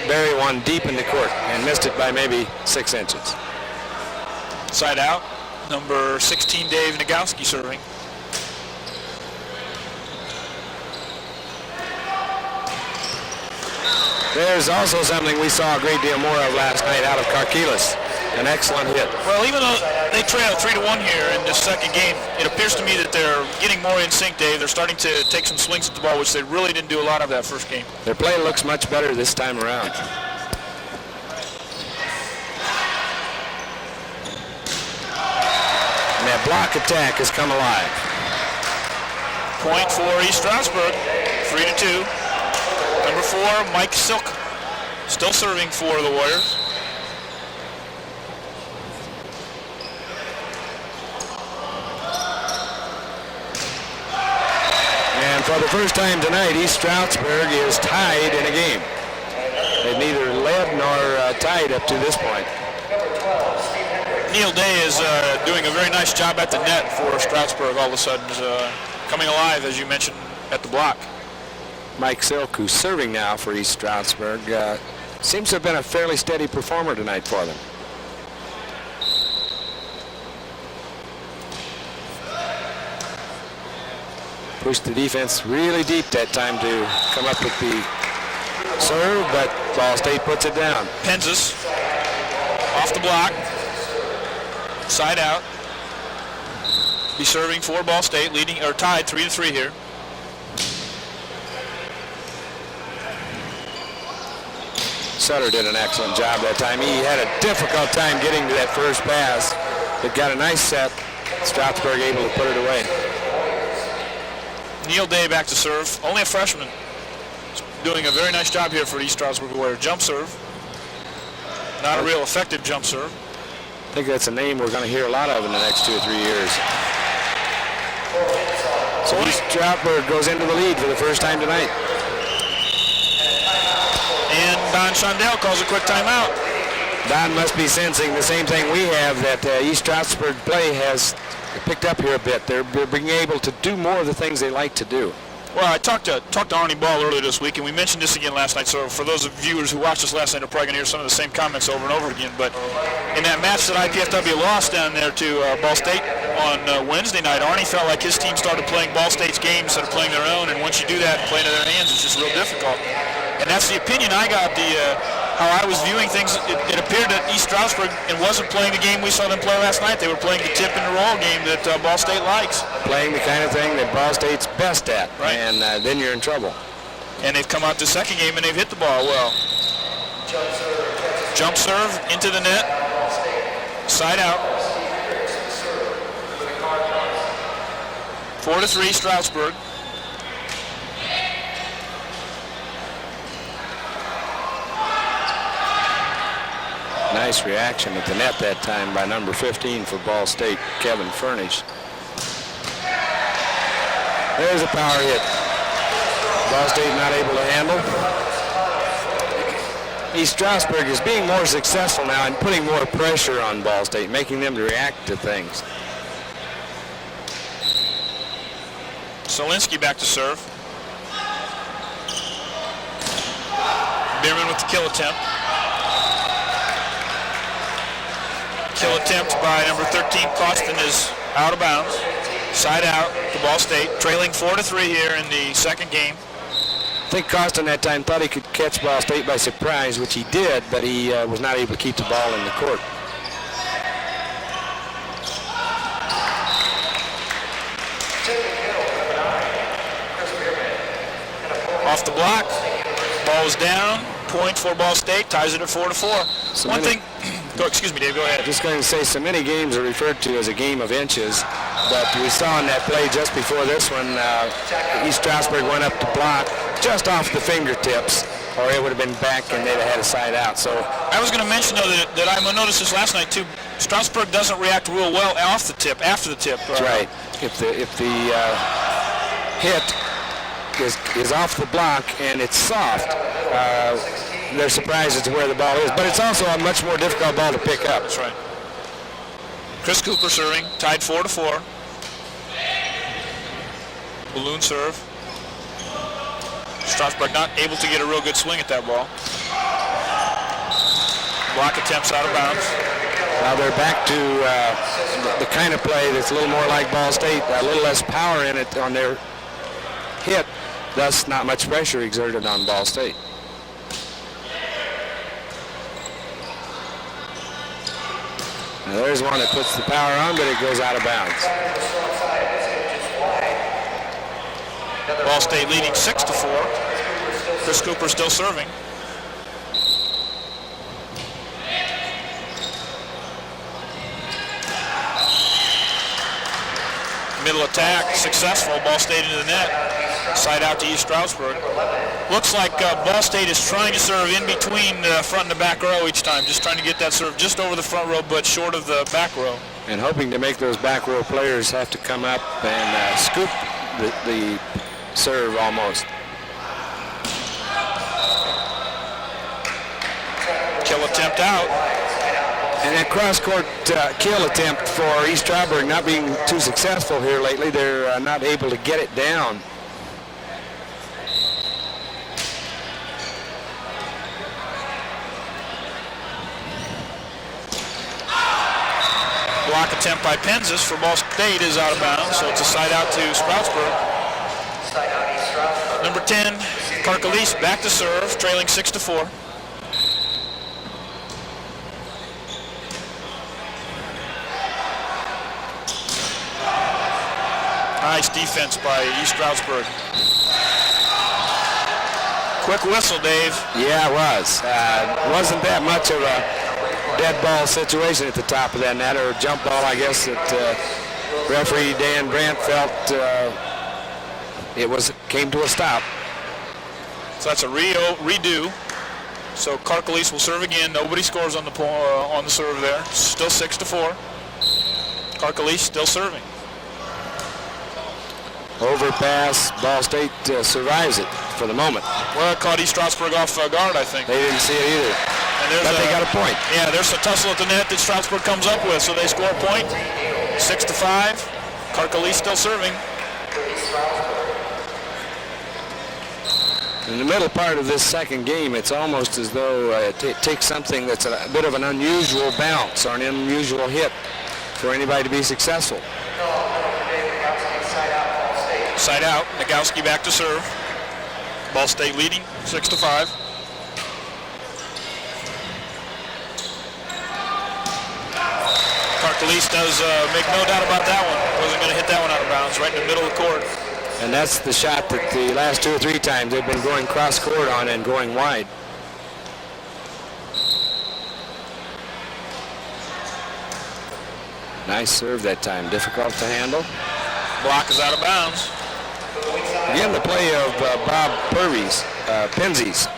bury one deep in the court and missed it by maybe 6 inches. Side out. Number 16, Dave Nagowski serving. There's also something we saw a great deal more of last night out of Karkilas. An excellent hit. Well, even though they trail 3-1 here in this second game, it appears to me that they're getting more in sync, Dave. They're starting to take some swings at the ball, which they really didn't do a lot of that first game. Their play looks much better this time around. And that block attack has come alive. Point for East Stroudsburg, 3-2. Number 4, Mike Silk, still serving for the Warriors. And for the first time tonight, East Stroudsburg is tied in a game. They've neither led nor tied up to this point. Neil Day is doing a very nice job at the net for Stroudsburg all of a sudden. Coming alive, as you mentioned, at the block. Mike Silk, who's serving now for East Stroudsburg, seems to have been a fairly steady performer tonight for them. Pushed the defense really deep that time to come up with the serve, but Ball State puts it down. Penzis off the block, side out. Be serving for Ball State, leading or tied 3-3 here. Sutter did an excellent job that time. He had a difficult time getting to that first pass, but got a nice set. Stroudsburg able to put it away. Neil Day back to serve. Only a freshman. Doing a very nice job here for East Stroudsburg Warriors. Jump serve. Not a real effective jump serve. I think that's a name we're going to hear a lot of in the next 2 or 3 years. So East Stroudsburg goes into the lead for the first time tonight. And Don Shondell calls a quick timeout. Don must be sensing the same thing we have, that East Stroudsburg play has picked up here a bit. They're being able to do more of the things they like to do. Well, I talked to Arnie Ball earlier this week, and we mentioned this again last night. So for those of viewers who watched us last night, are probably going to hear some of the same comments over and over again. But in that match that IPFW lost down there to Ball State on Wednesday night, Arnie felt like his team started playing Ball State's game instead of playing their own. And once you do that and play into their hands, it's just real difficult. And that's the opinion I got. How I was viewing things, it appeared that East Stroudsburg wasn't playing the game we saw them play last night. They were playing the tip and the roll game that Ball State likes. Playing the kind of thing that Ball State's best at, right. And then you're in trouble. And they've come out the second game and they've hit the ball well. Jump serve into the net, side out. 4-3 Stroudsburg. Nice reaction at the net that time by number 15 for Ball State, Kevin Furnish. There's a power hit. Ball State not able to handle. East Stroudsburg is being more successful now and putting more pressure on Ball State, making them to react to things. Solinsky back to serve. Bierman with the kill attempt. Kill attempt by number 13, Costin, is out of bounds. Side out to Ball State, trailing 4-3 here in the second game. I think Costin that time thought he could catch Ball State by surprise, which he did, but he was not able to keep the ball in the court. Off the block, ball is down. Point for Ball State, ties it at 4-4. So one thing. Excuse me, Dave, go ahead. Just going to say, so many games are referred to as a game of inches, but we saw in that play just before this one, East Stroudsburg went up to block just off the fingertips, or it would have been back and they'd have had a side out. So I was going to mention, though, that I noticed this last night, too. Stroudsburg doesn't react real well off the tip, after the tip. That's right. If the hit is off the block and it's soft, they're surprised as to where the ball is, but it's also a much more difficult ball to pick up. That's right. Chris Cooper serving, tied 4-4. Balloon serve. Stroudsburg not able to get a real good swing at that ball. Block attempts out of bounds. Now they're back to the kind of play that's a little more like Ball State, a little less power in it on their hit, thus not much pressure exerted on Ball State. Now there's one that puts the power on, but it goes out of bounds. Ball State leading 6-4. Chris Cooper still serving. Middle attack, successful. Ball State into the net. Side out to East Stroudsburg. Looks like Ball State is trying to serve in between the front and the back row each time. Just trying to get that serve just over the front row, but short of the back row. And hoping to make those back row players have to come up and scoop the serve almost. Kill attempt out. And that cross-court kill attempt for East Stroudsburg not being too successful here lately. They're not able to get it down. Block attempt by Penzis for Ball State is out of bounds, so it's a side out to Stroudsburg. Number 10, Karkalis back to serve, trailing 6-4. Nice defense by East Stroudsburg. Quick whistle, Dave. Yeah, it was. Wasn't that much of a dead ball situation at the top of that net, or jump ball, I guess, that referee Dan Brandt felt came to a stop. So that's a redo. So Karkalis will serve again. Nobody scores on the serve there. Still 6-4. Karkalis still serving. Overpass. Ball State survives it for the moment. Well, it caught East Stroudsburg off guard, I think. They didn't see it either. But they got a point. Yeah, there's a tussle at the net that Stroudsburg comes up with, so they score a point. 6-5. Karkalis still serving. In the middle part of this second game, it's almost as though it takes something that's a bit of an unusual bounce or an unusual hit for anybody to be successful. Side out. Nagowski back to serve. Ball State leading 6-5. Karkalis does make no doubt about that one. Wasn't going to hit that one out of bounds, right in the middle of the court. And that's the shot that the last 2 or 3 times they've been going cross court on and going wide. Nice serve that time. Difficult to handle. Block is out of bounds. Again, the play of Bob Penzies.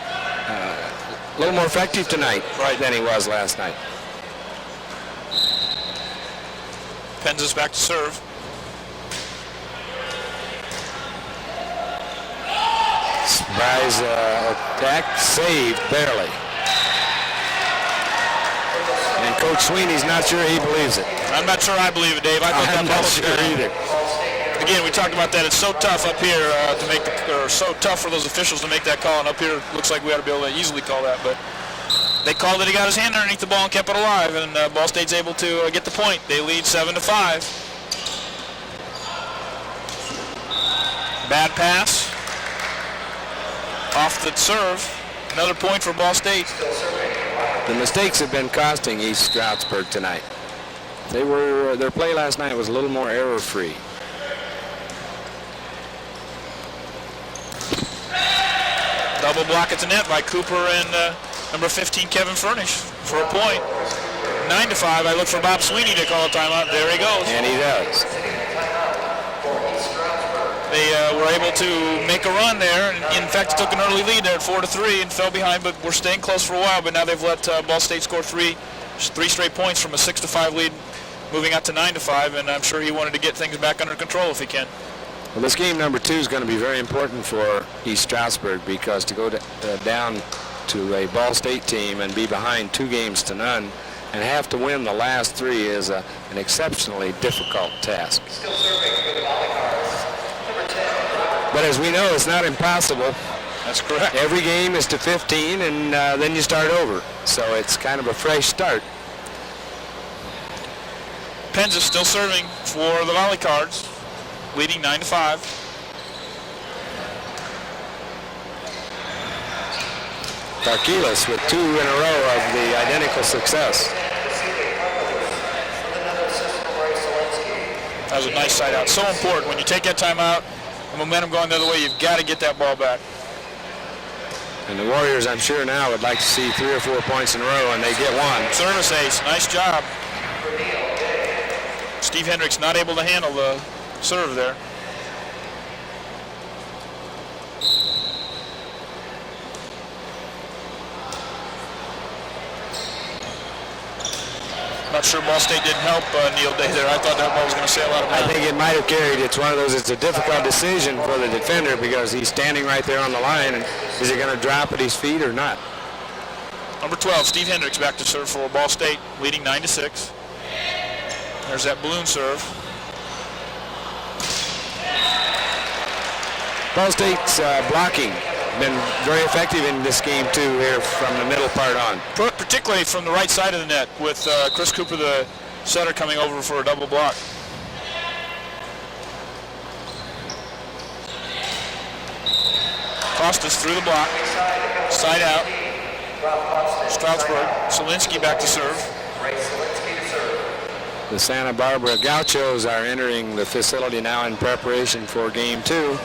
A little more effective tonight than he was last night. Penzies back to serve. Surprise attack, saved barely. And Coach Sweeney's not sure he believes it. I'm not sure I believe it, Dave. I thought I'm that not ball sure either. Again, we talked about that. It's so tough up here to make or so tough for those officials to make that call. And up here, looks like we ought to be able to easily call that. But they called it. He got his hand underneath the ball and kept it alive. And Ball State's able to get the point. They lead 7-5. Bad pass. Off the serve. Another point for Ball State. The mistakes have been costing East Stroudsburg tonight. Their play last night was a little more error-free. Double block at the net by Cooper and number 15, Kevin Furnish, for a point. 9-5. I look for Bob Sweeney to call a timeout. There he goes. And he does. They were able to make a run there. In fact, took an early lead there at 4-3 and fell behind, but were staying close for a while. But now they've let Ball State score three straight points from a 6-5 lead, moving out to 9-5. And I'm sure he wanted to get things back under control if he can. Well, this game number 2 is going to be very important for East Stroudsburg, because to go down to a Ball State team and be behind 2-0 and have to win the last 3 is an exceptionally difficult task. Still serving for the volley cards. Number 10. But as we know, it's not impossible. That's correct. Every game is to 15, and then you start over. So it's kind of a fresh start. Penz is still serving for the volley cards, leading 9-5. Karkalis with 2 in a row of the identical success. That was a nice side out. So important. When you take that time out, the momentum going the other way, you've got to get that ball back. And the Warriors, I'm sure now, would like to see 3 or 4 points in a row, and they get one. Service ace. Nice job. Steve Hendricks not able to handle the serve there. Not sure Ball State didn't help Neil Day there. I thought that ball was going to sail out of bounds. I think it might have carried. It's one of those, it's a difficult decision for the defender, because he's standing right there on the line, and is he going to drop at his feet or not? Number 12, Steve Hendricks back to serve for Ball State, leading 9-6. There's that balloon serve. Ball State's blocking been very effective in this game too, here from the middle part on. Particularly from the right side of the net, with Chris Cooper, the setter, coming over for a double block. Costas through the block, side out. Stroudsburg, Solinsky back to serve. The Santa Barbara Gauchos are entering the facility now in preparation for game 2.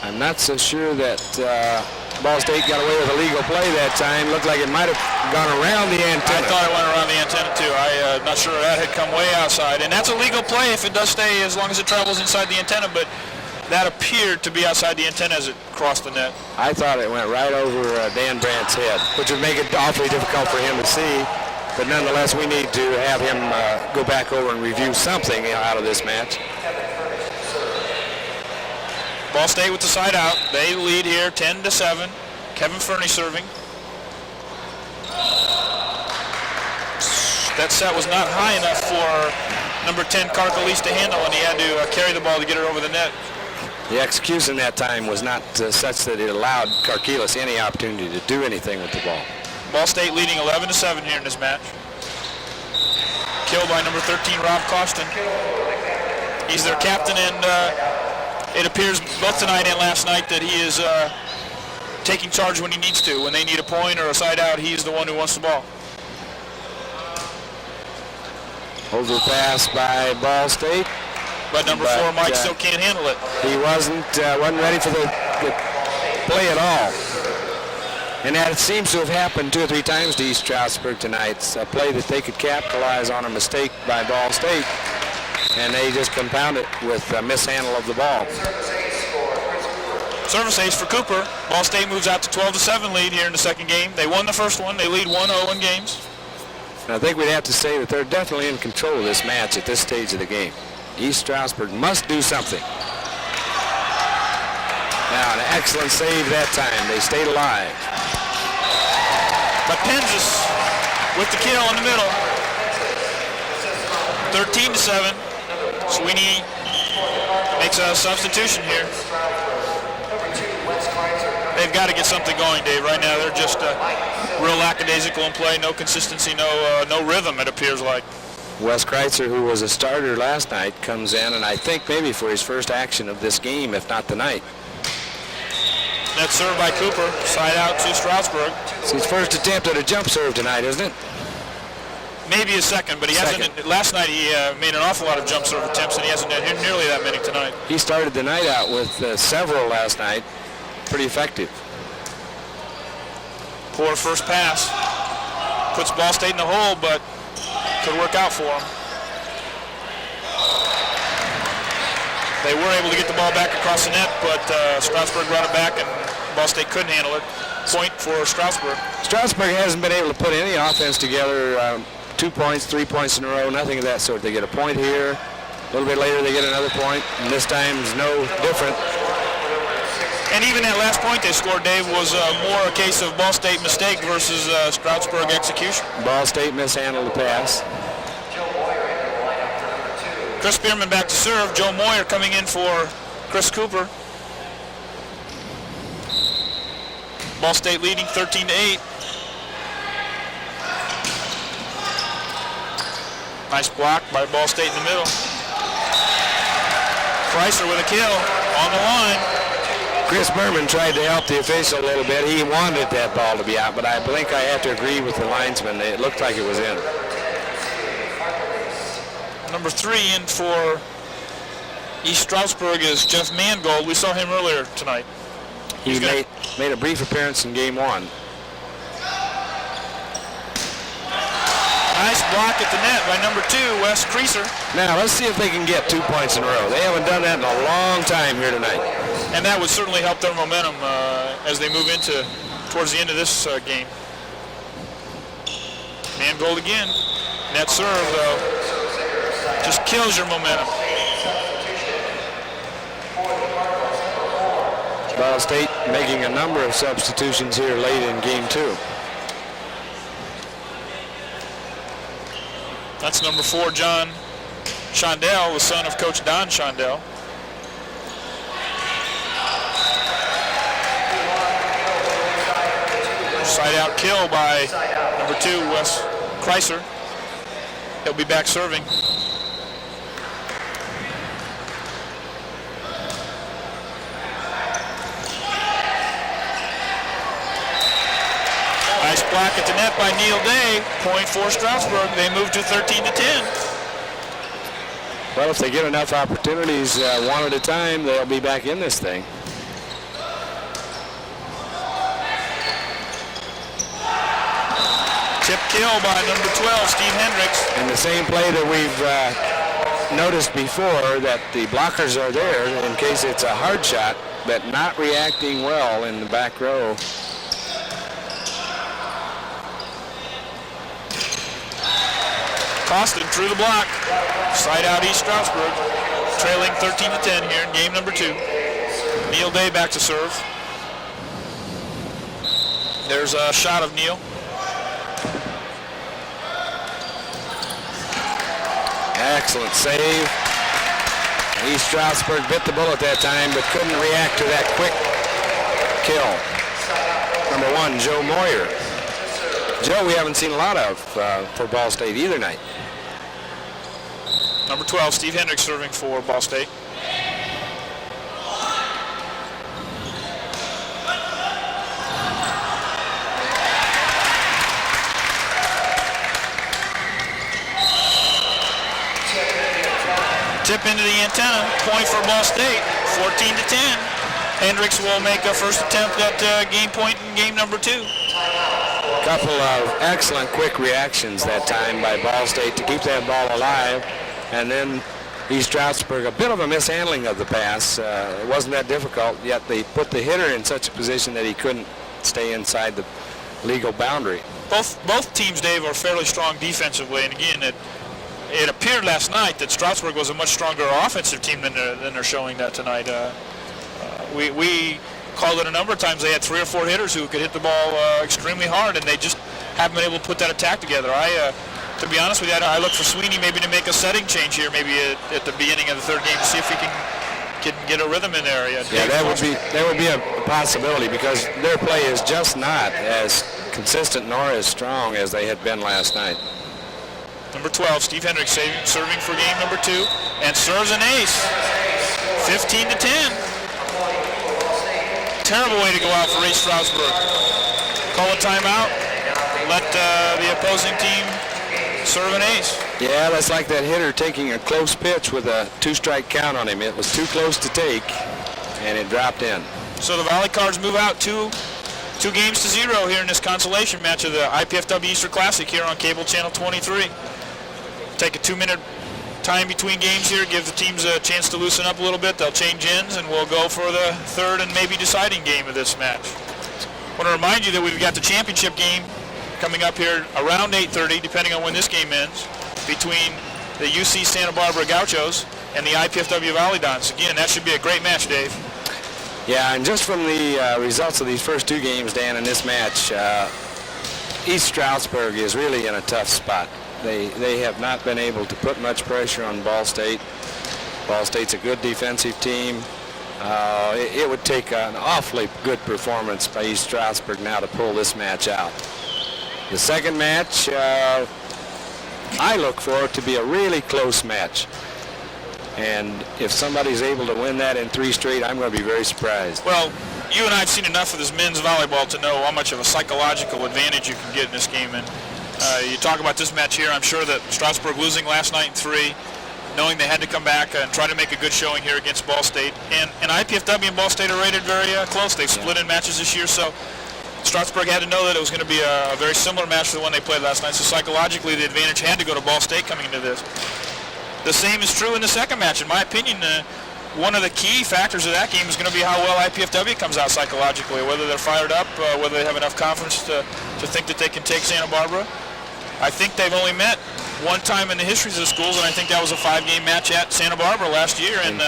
I'm not so sure that Ball State got away with a legal play that time. Looked like it might have gone around the antenna. I thought it went around the antenna too. I'm not sure that had come way outside. And that's a legal play if it does stay, as long as it travels inside the antenna. But that appeared to be outside the antenna as it crossed the net. I thought it went right over Dan Brandt's head, which would make it awfully difficult for him to see. But nonetheless, we need to have him go back over and review something out of this match. Ball State with the side out. They lead here 10-7. Kevin Fernie serving. That set was not high enough for number 10 Karkalis to handle, and he had to carry the ball to get it over the net. The execution that time was not such that it allowed Karkalis any opportunity to do anything with the ball. Ball State leading 11-7 here in this match. Killed by number 13, Rob Costin. He's their captain, and it appears both tonight and last night that he is taking charge when he needs to. When they need a point or a side out, he's the one who wants the ball. Overpass by Ball State. But number 4, Mike, still can't handle it. He wasn't ready for the play at all. And that seems to have happened 2 or 3 times to East Stroudsburg tonight. It's a play that they could capitalize on a mistake by Ball State, and they just compound it with a mishandle of the ball. Service ace for Cooper. Ball State moves out to 12-7 lead here in the second game. They won the first one. They lead 1-0 in games. And I think we'd have to say that they're definitely in control of this match at this stage of the game. East Stroudsburg must do something. Now, an excellent save that time. They stayed alive. But Penzis with the kill in the middle. 13-7. Sweeney makes a substitution here. They've got to get something going, Dave. Right now, they're just real lackadaisical in play. No consistency, no rhythm, it appears like. Wes Kreitzer, who was a starter last night, comes in, and I think maybe for his first action of this game, if not the night. That's served by Cooper. Side out to Stroudsburg. It's his first attempt at a jump serve tonight, isn't it? Maybe a second, but he hasn't. Last night he made an awful lot of jump serve attempts, and he hasn't had nearly that many tonight. He started the night out with several last night. Pretty effective. Poor first pass. Puts Ball State in the hole, but could work out for him. They were able to get the ball back across the net, but Stroudsburg brought it back, and Ball State couldn't handle it. Point for Stroudsburg. Stroudsburg hasn't been able to put any offense together. 2 points, 3 points in a row, nothing of that sort. They get a point here. A little bit later, they get another point, and this time is no different. And even that last point they scored, Dave, was more a case of Ball State mistake versus Stroudsburg execution. Ball State mishandled the pass. Chris Spearman back to serve. Joe Moyer coming in for Chris Cooper. Ball State leading 13-8. Nice block by Ball State in the middle. Chrysler with a kill on the line. Chris Berman tried to help the official a little bit. He wanted that ball to be out, but I think I have to agree with the linesman. It looked like it was in. Number 3 in for East Stroudsburg is Jeff Mangold. We saw him earlier tonight. He made a brief appearance in game 1. Nice block at the net by number 2, Wes Creaser. Now, let's see if they can get 2 points in a row. They haven't done that in a long time here tonight. And that would certainly help their momentum as they move into towards the end of this game. Mangold again. Net serve, though, just kills your momentum. Ball State making a number of substitutions here late in game 2. That's number 4, John Shondell, the son of Coach Don Shondell. Side out kill by number 2, Wes Chrysler. He'll be back serving. Nice block at the net by Neil Day. Point for Stroudsburg. They move to 13-10. Well, if they get enough opportunities one at a time, they'll be back in this thing. Tip kill by number 12, Steve Hendricks. And the same play that we've noticed before, that the blockers are there in case it's a hard shot, but not reacting well in the back row. Costin through the block. Side out East Stroudsburg. Trailing 13-10 here in game number 2. Neil Day back to serve. There's a shot of Neal. Excellent save. East Stroudsburg bit the bullet that time, but couldn't react to that quick kill. Number 1, Joe Moyer. Joe, we haven't seen a lot of for Ball State either night. Number 12, Steve Hendricks serving for Ball State. Tip into the antenna, point for Ball State, 14-10. Hendricks will make a first attempt at game point in game number 2. Couple of excellent quick reactions that time by Ball State to keep that ball alive, and then East Stroudsburg, a bit of a mishandling of the pass. It wasn't that difficult, yet they put the hitter in such a position that he couldn't stay inside the legal boundary. Both teams, Dave, are fairly strong defensively, and again, it appeared last night that Stroudsburg was a much stronger offensive team than they're showing that tonight. We called it a number of times. They had 3 or 4 hitters who could hit the ball extremely hard, and they just haven't been able to put that attack together. To be honest with you, I look for Sweeney maybe to make a setting change here, maybe at the beginning of the 3rd game, to see if he can get a rhythm in there. Yeah, that would be a possibility, because their play is just not as consistent nor as strong as they had been last night. Number 12, Steve Hendricks serving for game number 2, and serves an ace. 15-10. Terrible way to go out for East Stroudsburg. Call a timeout. Let the opposing team serve an ace. Yeah, that's like that hitter taking a close pitch with a 2-strike count on him. It was too close to take, and it dropped in. So the Valley Cards move out 2 games to 0 here in this consolation match of the IPFW Easter Classic here on cable channel 23. Take a 2-minute time between games here, give the teams a chance to loosen up a little bit. They'll change ends, and we'll go for the 3rd and maybe deciding game of this match. I want to remind you that we've got the championship game coming up here around 8:30, depending on when this game ends, between the UC Santa Barbara Gauchos and the IPFW Mastodons. Again, that should be a great match, Dave. Yeah, and just from the results of these first 2 games, Dan, in this match, East Stroudsburg is really in a tough spot. They have not been able to put much pressure on Ball State. Ball State's a good defensive team. It would take an awfully good performance by East Stroudsburg now to pull this match out. The second match, I look for it to be a really close match. And if somebody's able to win that in 3 straight, I'm going to be very surprised. Well, you and I have seen enough of this men's volleyball to know how much of a psychological advantage you can get in this game. And you talk about this match here, I'm sure that Stroudsburg losing last night in 3, knowing they had to come back and try to make a good showing here against Ball State. And IPFW and Ball State are rated very close. They've split in matches this year, so Stroudsburg had to know that it was going to be a very similar match to the one they played last night. So psychologically, the advantage had to go to Ball State coming into this. The same is true in the second match. In my opinion, one of the key factors of that game is going to be how well IPFW comes out psychologically, whether they're fired up, whether they have enough confidence to think that they can take Santa Barbara. I think they've only met one time in the histories of the schools, and I think that was a 5-game match at Santa Barbara last year, and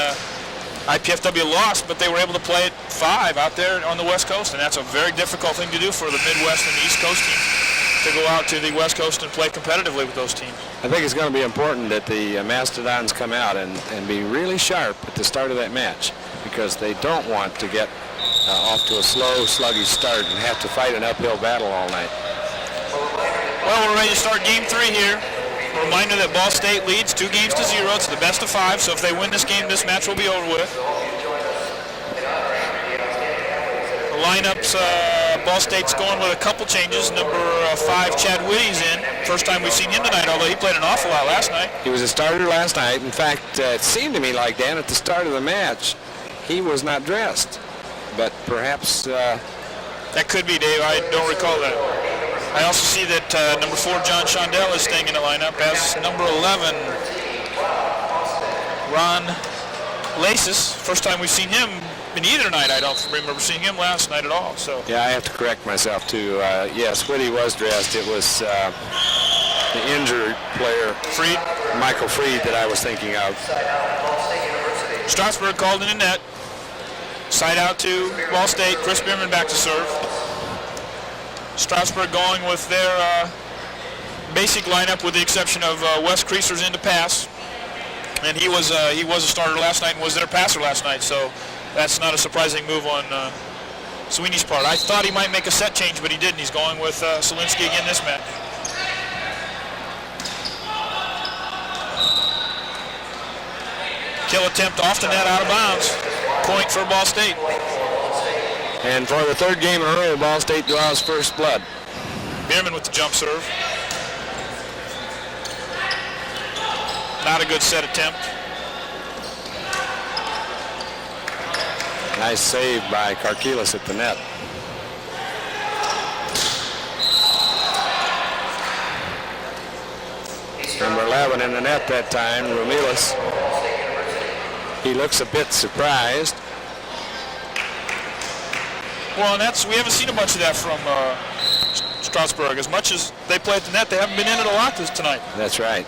IPFW lost, but they were able to play at 5 out there on the West Coast, and that's a very difficult thing to do for the Midwest and the East Coast teams, to go out to the West Coast and play competitively with those teams. I think it's going to be important that the Mastodons come out and be really sharp at the start of that match, because they don't want to get off to a slow, sluggish start and have to fight an uphill battle all night. Well, we're ready to start game 3 here. Reminder that Ball State leads 2 games to 0. It's the best of 5, so if they win this game, this match will be over with. The lineups, Ball State's going with a couple changes. Number 5, Chad Whitty's in. First time we've seen him tonight, although he played an awful lot last night. He was a starter last night. In fact, it seemed to me like, Dan, at the start of the match, he was not dressed. But perhaps... that could be, Dave. I don't recall that. I also see that number 4, John Shondell, is staying in the lineup, as number 11, Ron Laces. First time we've seen him in either night. I don't remember seeing him last night at all. So yeah, I have to correct myself too. Yes, Whitty was dressed. It was the injured player, Freed, Michael Freed, that I was thinking of. Stroudsburg called in the net. Side out to Ball State. Chris Bierman back to serve. Stroudsburg going with their basic lineup with the exception of Wes Creasers in to pass. And he was a starter last night and was their passer last night, so that's not a surprising move on Sweeney's part. I thought he might make a set change, but he didn't. He's going with Solinsky again this match. Kill attempt off the net, out of bounds. Point for Ball State. And for the third game in a row, Ball State draws first blood. Bierman with the jump serve. Not a good set attempt. Nice save by Karkilas at the net. Number 11 in the net that time, Romilas. He looks a bit surprised. Well, and we haven't seen a bunch of that from Stroudsburg. As much as they play at the net, they haven't been in it a lot tonight. That's right.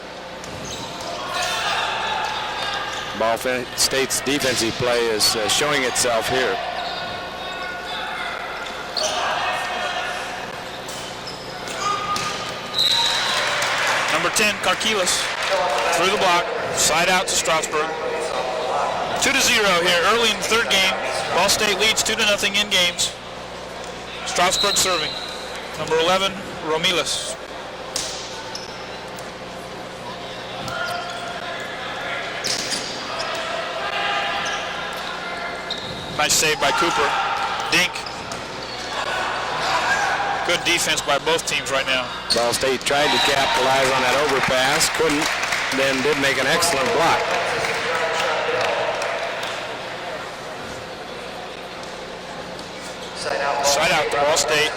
Ball State's defensive play is showing itself here. Number 10, Karkilas, through the block, side out to Stroudsburg. 2-0 here early in the third game. Ball State leads 2-0 in games. Stroudsburg serving. Number 11, Romilas. Nice save by Cooper. Dink. Good defense by both teams right now. Ball State tried to capitalize on that overpass, couldn't, then did make an excellent block. Side out to Ball State.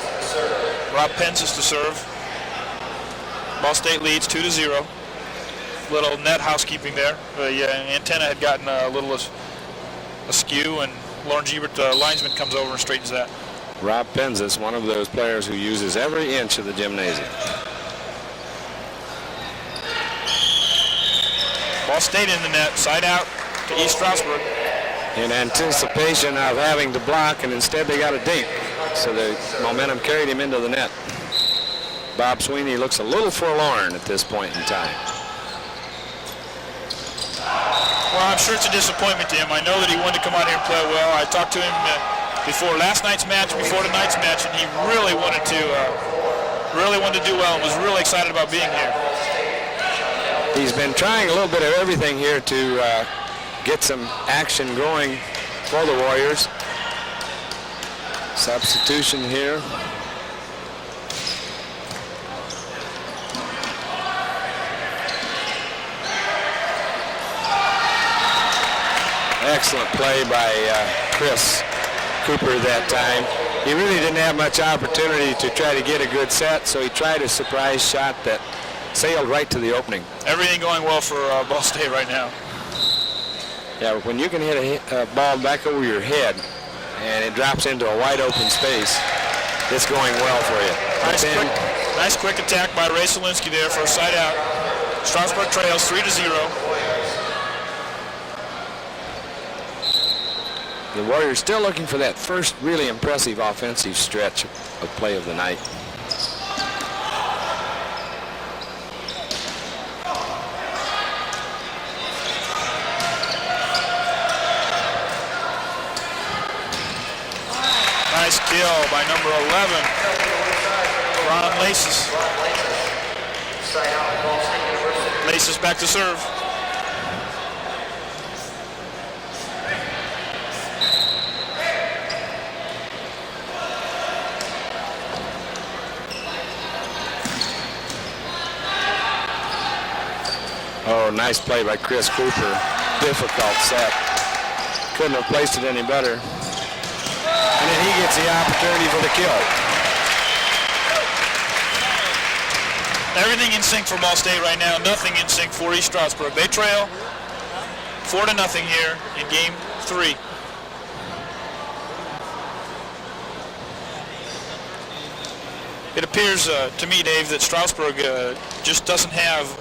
Rob Penzis to serve. Ball State leads 2-0. Little net housekeeping there. The antenna had gotten a little askew, and Lauren Giebert, the linesman, comes over and straightens that. Rob Penzis, one of those players who uses every inch of the gymnasium. Ball State in the net, side out to East Stroudsburg. In anticipation of having to block, and instead they got a dink. So the momentum carried him into the net. Bob Sweeney looks a little forlorn at this point in time. Well, I'm sure it's a disappointment to him. I know that he wanted to come out here and play well. I talked to him before last night's match, before tonight's match, and he really wanted to do well and was really excited about being here. He's been trying a little bit of everything here to get some action going for the Warriors. Substitution here. Excellent play by Chris Cooper that time. He really didn't have much opportunity to try to get a good set, so he tried a surprise shot that sailed right to the opening. Everything going well for Ball State right now. Yeah, when you can hit a ball back over your head and it drops into a wide open space, it's going well for you. Nice quick attack by Ray Solinsky there for a side out. Stroudsburg trails 3-0. The Warriors still looking for that first really impressive offensive stretch of play of the night. Nice kill by number 11, Ron Laces. Laces back to serve. Oh, nice play by Chris Cooper. Difficult set. Couldn't have placed it any better. And then he gets the opportunity for the kill. Everything in sync for Ball State right now. Nothing in sync for East Stroudsburg. They trail 4-0 here in game 3. It appears to me, Dave, that Stroudsburg just doesn't have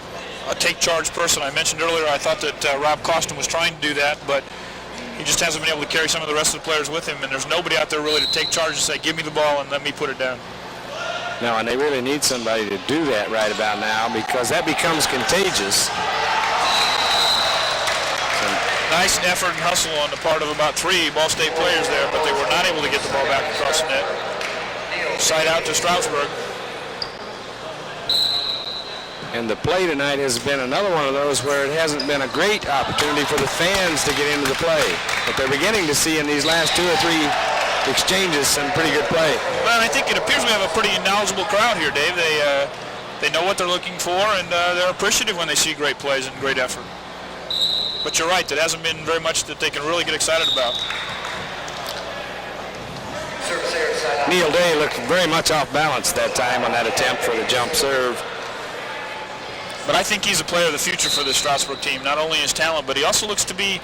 a take charge person. I mentioned earlier I thought that Rob Costin was trying to do that, but he just hasn't been able to carry some of the rest of the players with him, and there's nobody out there really to take charge and say, give me the ball and let me put it down. No, and they really need somebody to do that right about now because that becomes contagious. Nice effort and hustle on the part of about 3 Ball State players there, but they were not able to get the ball back across the net. Side out to Stroudsburg. And the play tonight has been another one of those where it hasn't been a great opportunity for the fans to get into the play. But they're beginning to see in these last 2 or 3 exchanges some pretty good play. Well, I think it appears we have a pretty knowledgeable crowd here, Dave. They know what they're looking for, and they're appreciative when they see great plays and great effort. But you're right, there hasn't been very much that they can really get excited about. Neil Day looked very much off balance that time on that attempt for the jump serve. But I think he's a player of the future for the Stroudsburg team, not only his talent, but he also looks to be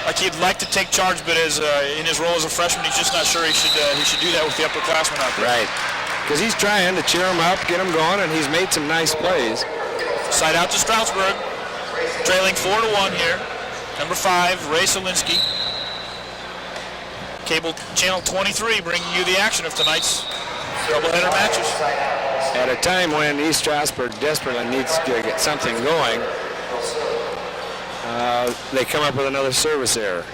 like he'd like to take charge, but as in his role as a freshman, he's just not sure he should do that with the upperclassmen out there. Right, because he's trying to cheer them up, get them going, and he's made some nice plays. Side out to Stroudsburg, trailing 4-1 here. Number 5, Ray Solinsky. Cable Channel 23 bringing you the action of tonight's doubleheader matches. At a time when East Stroudsburg desperately needs to get something going, they come up with another service error.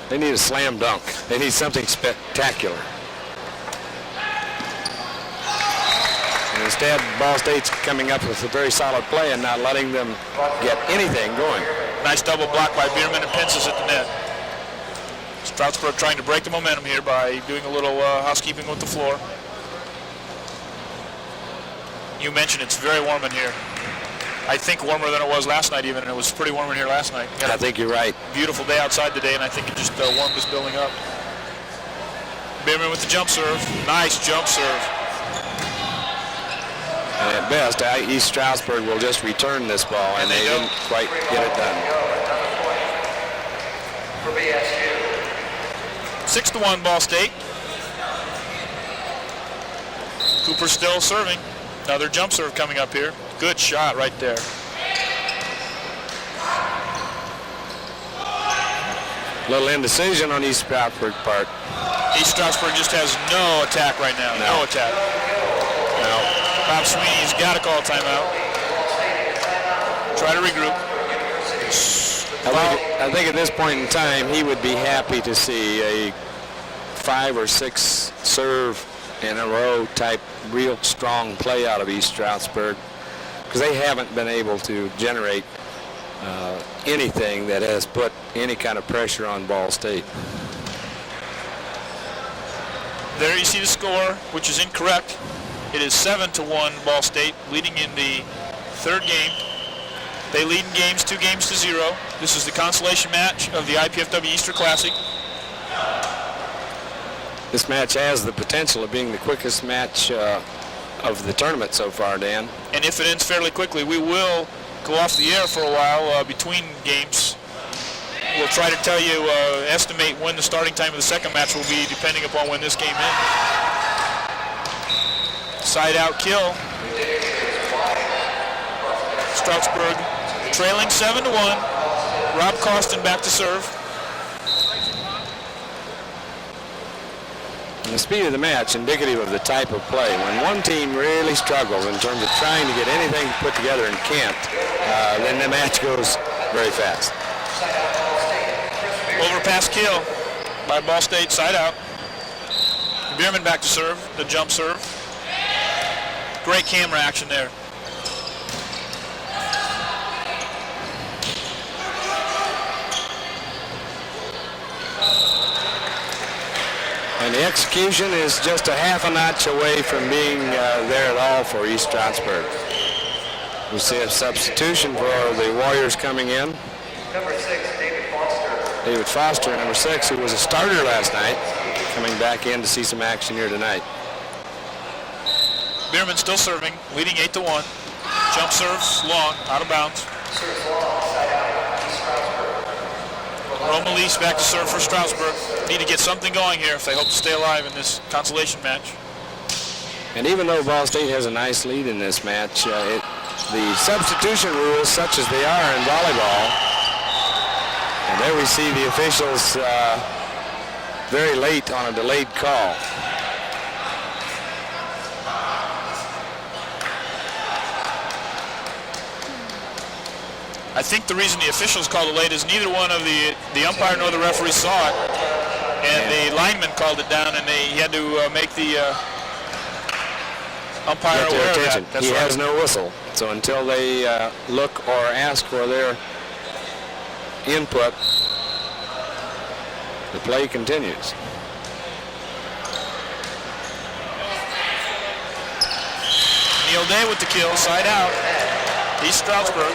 They need a slam dunk. They need something spectacular. And instead, Ball State's coming up with a very solid play and not letting them get anything going. Nice double block by Bierman and Pences at the net. Stroudsburg trying to break the momentum here by doing a little housekeeping with the floor. You mentioned it's very warm in here. I think warmer than it was last night even, and it was pretty warm in here last night. I think you're right. Beautiful day outside today, and I think it just warmed this building up. Bierman with the jump serve. Nice jump serve. And at best, East Stroudsburg will just return this ball, and they didn't quite get it done. 6-1 Ball State. Cooper still serving. Another jump serve coming up here. Good shot right there. Little indecision on East Stroudsburg part. East Stroudsburg just has no attack right now. No attack. No. Bob Sweeney's got to call a timeout. Try to regroup. I think at this point in time, he would be happy to see a 5 or 6 serve in a row type real strong play out of East Stroudsburg, because they haven't been able to generate anything that has put any kind of pressure on Ball State. There you see the score, which is incorrect. It is 7-1 Ball State, leading in the 3rd game. They lead in games 2-0. This is the consolation match of the IPFW Easter Classic. This match has the potential of being the quickest match of the tournament so far, Dan. And if it ends fairly quickly, we will go off the air for a while between games. We'll try to tell you, estimate when the starting time of the second match will be, depending upon when this game ends. Side out kill. Stroudsburg trailing 7-1. Rob Costin back to serve. And the speed of the match indicative of the type of play. When one team really struggles in terms of trying to get anything put together and can't, then the match goes very fast. Overpass kill by Ball State, side out. Bierman back to serve, the jump serve. Great camera action there. And the execution is just a half a notch away from being there at all for East Stroudsburg. We see a substitution for the Warriors coming in. Number 6, David Foster. David Foster, number 6, who was a starter last night, coming back in to see some action here tonight. Bierman still serving, leading 8-1. Jump serves long, out of bounds. Serves long, side out, East Stroudsburg. Roma Lease back to serve for Stroudsburg. Need to get something going here if they hope to stay alive in this consolation match. And even though Ball State has a nice lead in this match, the substitution rules, such as they are in volleyball, and there we see the officials very late on a delayed call. I think the reason the officials called it late is neither one of the umpire nor the referee saw it, and the lineman called it down, and he had to make the umpire Get their aware attention. of that. That's He right. has no whistle, so until they look or ask for their input, the play continues. Neil Day with the kill, side out. East Stroudsburg.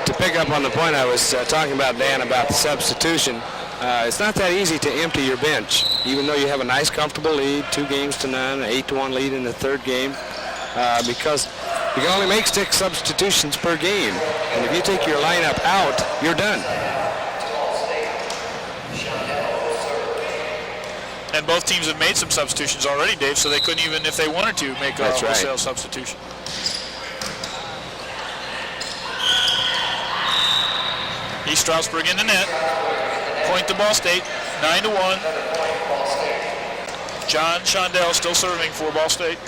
To pick up on the point I was talking about, Dan, about the substitution, it's not that easy to empty your bench, even though you have a nice, comfortable lead, 2-0 an 8-1 lead in the third game, because you can only make 6 substitutions per game, and if you take your lineup out, you're done. And both teams have made some substitutions already, Dave, so they couldn't even, if they wanted to, make a That's right. wholesale substitution. East Stroudsburg in the net. Point to Ball State, 9-1. John Shondell still serving for Ball State.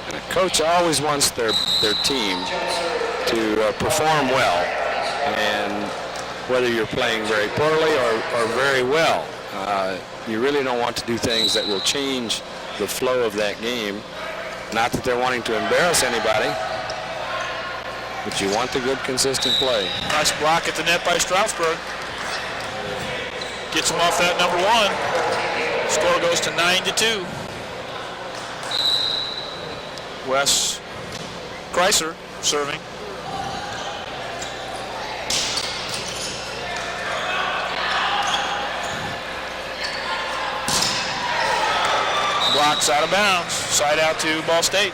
And a coach always wants their team to perform well, and whether you're playing very poorly or very well, you really don't want to do things that will change the flow of that game. Not that they're wanting to embarrass anybody, but you want the good, consistent play. Nice block at the net by Stroudsburg. Gets him off that number 1. Score goes to 9-2. Wes Kreiser serving. Blocks out of bounds. Side out to Ball State.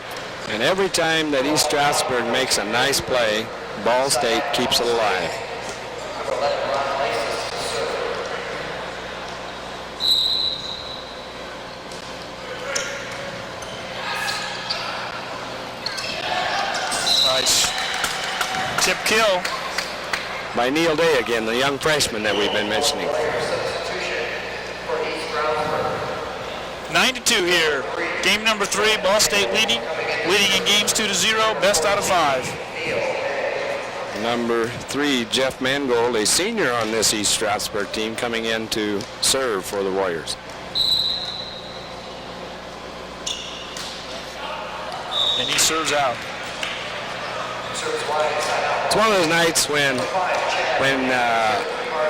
And every time that East Stroudsburg makes a nice play, Ball State keeps it alive. Nice tip kill. By Neil Day again, the young freshman that we've been mentioning. 9-2 here. Game number 3, Ball State leading in games 2-0, best out of 5. Number 3, Jeff Mangold, a senior on this East Stroudsburg team, coming in to serve for the Warriors. And he serves out. It's one of those nights when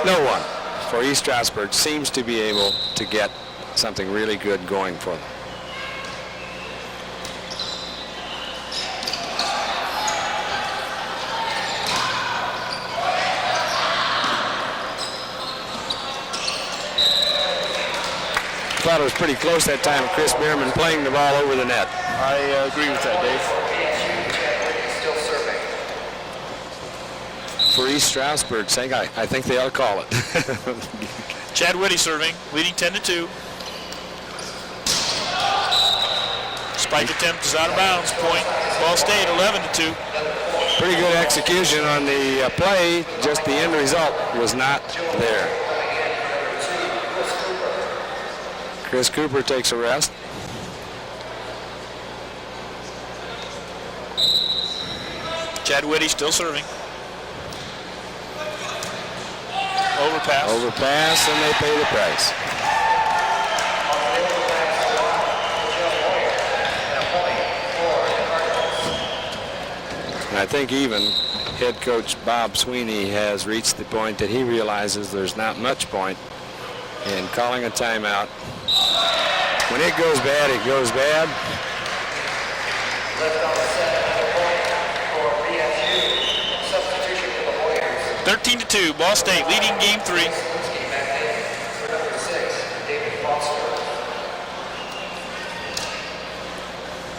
no one for East Stroudsburg seems to be able to get something really good going for them. I thought it was pretty close that time. Chris Bierman playing the ball over the net. I agree with that, Dave. For East Stroudsburg's sake, I think they ought to call it. Chad Whitty serving, leading 10-2. Spike attempt is out of bounds. Point Ball State 11-2. Pretty good execution on the play, just the end result was not there. Chris Cooper takes a rest. Chad Whitty still serving. Overpass. Overpass, and they pay the price. And I think even head coach Bob Sweeney has reached the point that he realizes there's not much point in calling a timeout. When it goes bad, it goes bad. 13-2, Ball State leading game 3.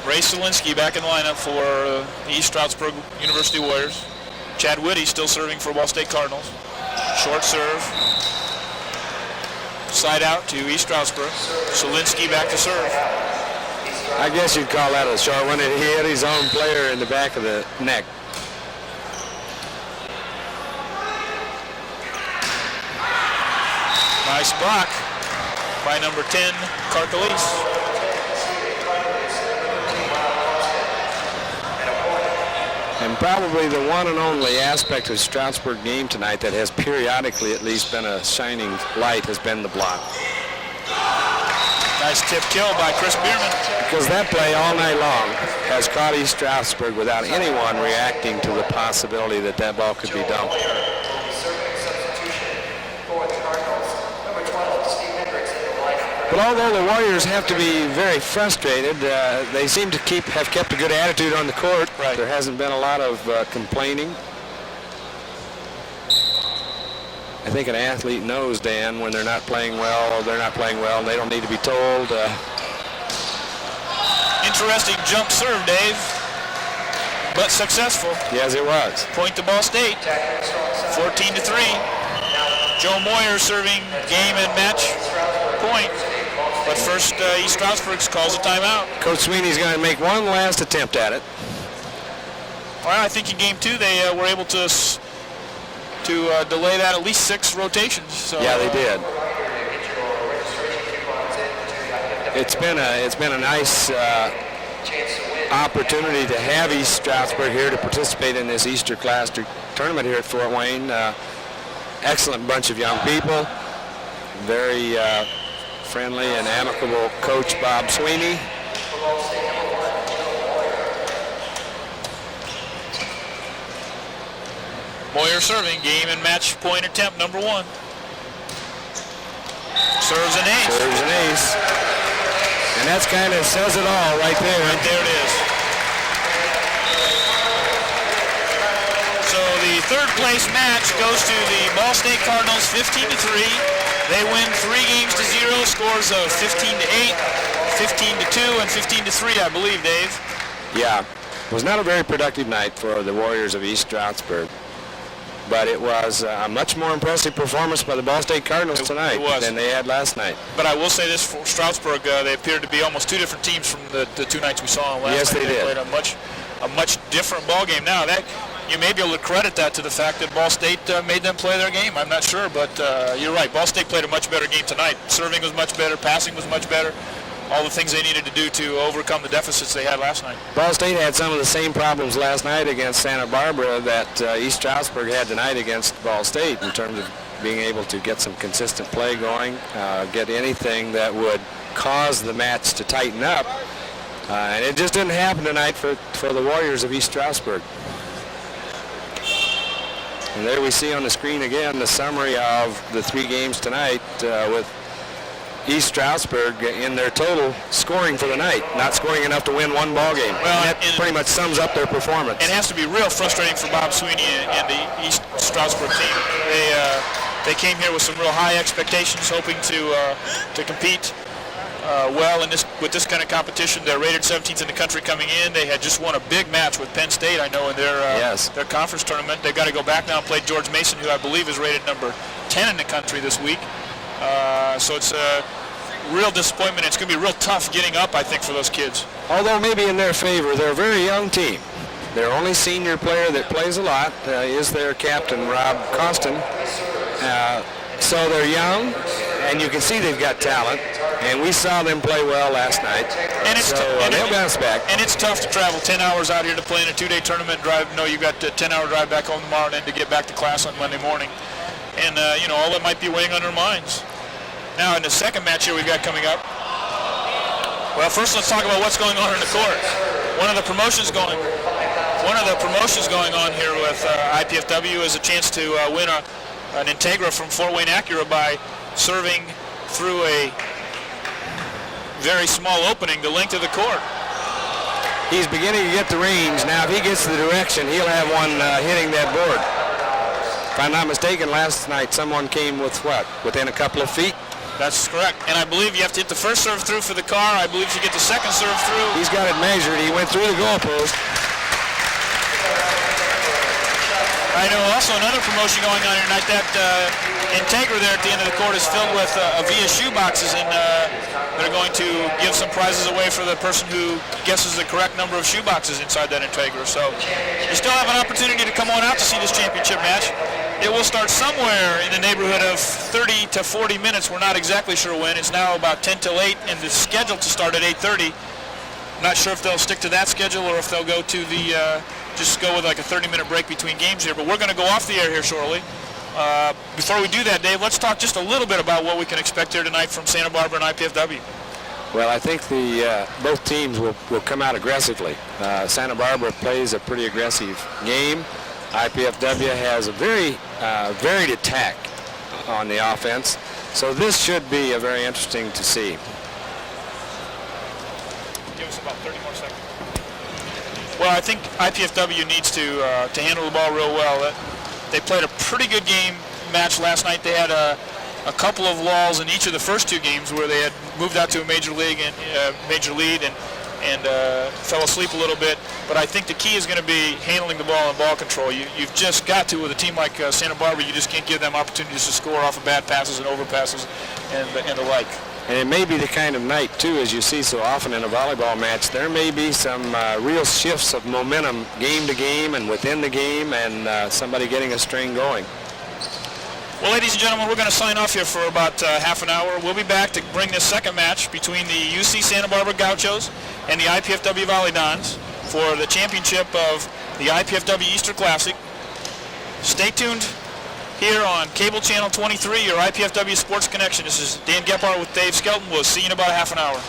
Ray Solinsky back in the lineup for the East Stroudsburg University Warriors. Chad Whitty still serving for Ball State Cardinals. Short serve. Side out to East Stroudsburg. Solinsky back to serve. I guess you'd call that a short one. He hit his own player in the back of the neck. Nice block by number 10, Karkalis. And probably the one and only aspect of the Stroudsburg game tonight that has periodically at least been a shining light has been the block. Nice tip kill by Chris Bierman. Because that play all night long has caught East Stroudsburg without anyone reacting to the possibility that that ball could be dumped. But although the Warriors have to be very frustrated, they seem to have kept a good attitude on the court. Right. There hasn't been a lot of complaining. I think an athlete knows, Dan, when they're not playing well, or they're not playing well, and they don't need to be told. Interesting jump serve, Dave, but successful. Yes, it was. Point to Ball State, 14-3. Joe Moyer serving game and match point. But first, East Stroudsburg calls a timeout. Coach Sweeney's going to make one last attempt at it. Well, I think in game 2 they were able to delay that at least 6 rotations. So, yeah, they did. It's been a nice opportunity to have East Stroudsburg here to participate in this Easter Class tournament here at Fort Wayne. Excellent bunch of young people. Very friendly and amicable coach Bob Sweeney. Moyer serving, game and match point attempt number 1. Serves an ace. Serves an ace. And that's kind of says it all right there. Right there it is. So the third place match goes to the Ball State Cardinals 15-3. They win 3 games to 0, scores of 15-8, 15-2, and 15-3, I believe, Dave. Yeah, it was not a very productive night for the Warriors of East Stroudsburg. But it was a much more impressive performance by the Ball State Cardinals tonight than they had last night. But I will say this, for Stroudsburg, they appeared to be almost 2 different teams from the 2 nights we saw last night. Yes, they did. Played a much different ball game. Now, that you may be able to credit that to the fact that Ball State made them play their game. I'm not sure, but you're right. Ball State played a much better game tonight. Serving was much better. Passing was much better. All the things they needed to do to overcome the deficits they had last night. Ball State had some of the same problems last night against Santa Barbara that East Stroudsburg had tonight against Ball State in terms of being able to get some consistent play going, get anything that would cause the match to tighten up. And it just didn't happen tonight for the Warriors of East Stroudsburg. And there we see on the screen again the summary of the 3 games tonight with East Stroudsburg in their total scoring for the night, not scoring enough to win 1 ball game. Well, that pretty much sums up their performance. It has to be real frustrating for Bob Sweeney and the East Stroudsburg team. They came here with some real high expectations, hoping to compete well with this kind of competition. They're rated 17th in the country coming in. They had just won a big match with Penn State, I know, in their conference tournament. They've got to go back now and play George Mason, who I believe is rated number 10 in the country this week. So it's a real disappointment. It's going to be real tough getting up, I think, for those kids. Although maybe in their favor, they're a very young team. Their only senior player that plays a lot is their captain, Rob Costin. So they're young, and you can see they've got talent. And we saw them play well last night. And it's they'll bounce back. And it's tough to travel 10 hours out here to play in a 2-day tournament. You've got a 10-hour drive back home tomorrow and then to get back to class on Monday morning. And, all that might be weighing on their minds. Now, in the second match here we've got coming up, well, first let's talk about what's going on in the court. One of the promotions going on here with IPFW is a chance to win an Integra from Fort Wayne Acura by serving through a very small opening the length of the court. He's beginning to get the range. Now, if he gets the direction, he'll have one hitting that board. If I'm not mistaken, last night someone came with within a couple of feet? That's correct. And I believe you have to hit the first serve through for the car. I believe you get the second serve through. He's got it measured. He went through the goalpost. I know also another promotion going on here tonight. That Integra there at the end of the court is filled with Avia shoe boxes, and they're going to give some prizes away for the person who guesses the correct number of shoe boxes inside that Integra. So you still have an opportunity to come on out to see this championship match. It will start somewhere in the neighborhood of 30 to 40 minutes. We're not exactly sure when. It's now about 10 till 8, and it's scheduled to start at 8:30. Not sure if they'll stick to that schedule or if they'll go to the just go with like a 30-minute break between games here. But we're going to go off the air here shortly. Before we do that, Dave, let's talk just a little bit about what we can expect here tonight from Santa Barbara and IPFW. Well, I think both teams will come out aggressively. Santa Barbara plays a pretty aggressive game. IPFW has a very varied attack on the offense. So this should be a very interesting to see. Give us about 30 more seconds. Well, I think IPFW needs to handle the ball real well. They played a pretty good match last night. They had a couple of lulls in each of the first two games where they had moved out to a major lead and fell asleep a little bit. But I think the key is going to be handling the ball and ball control. You've just got to, with a team like Santa Barbara, you just can't give them opportunities to score off of bad passes and overpasses and the like. And it may be the kind of night, too, as you see so often in a volleyball match, there may be some real shifts of momentum game to game and within the game, and somebody getting a string going. Well, ladies and gentlemen, we're going to sign off here for about half an hour. We'll be back to bring this second match between the UC Santa Barbara Gauchos and the IPFW Volleyball for the championship of the IPFW Easter Classic. Stay tuned here on Cable Channel 23, your IPFW Sports Connection. This is Dan Gephardt with Dave Skelton. We'll see you in about half an hour.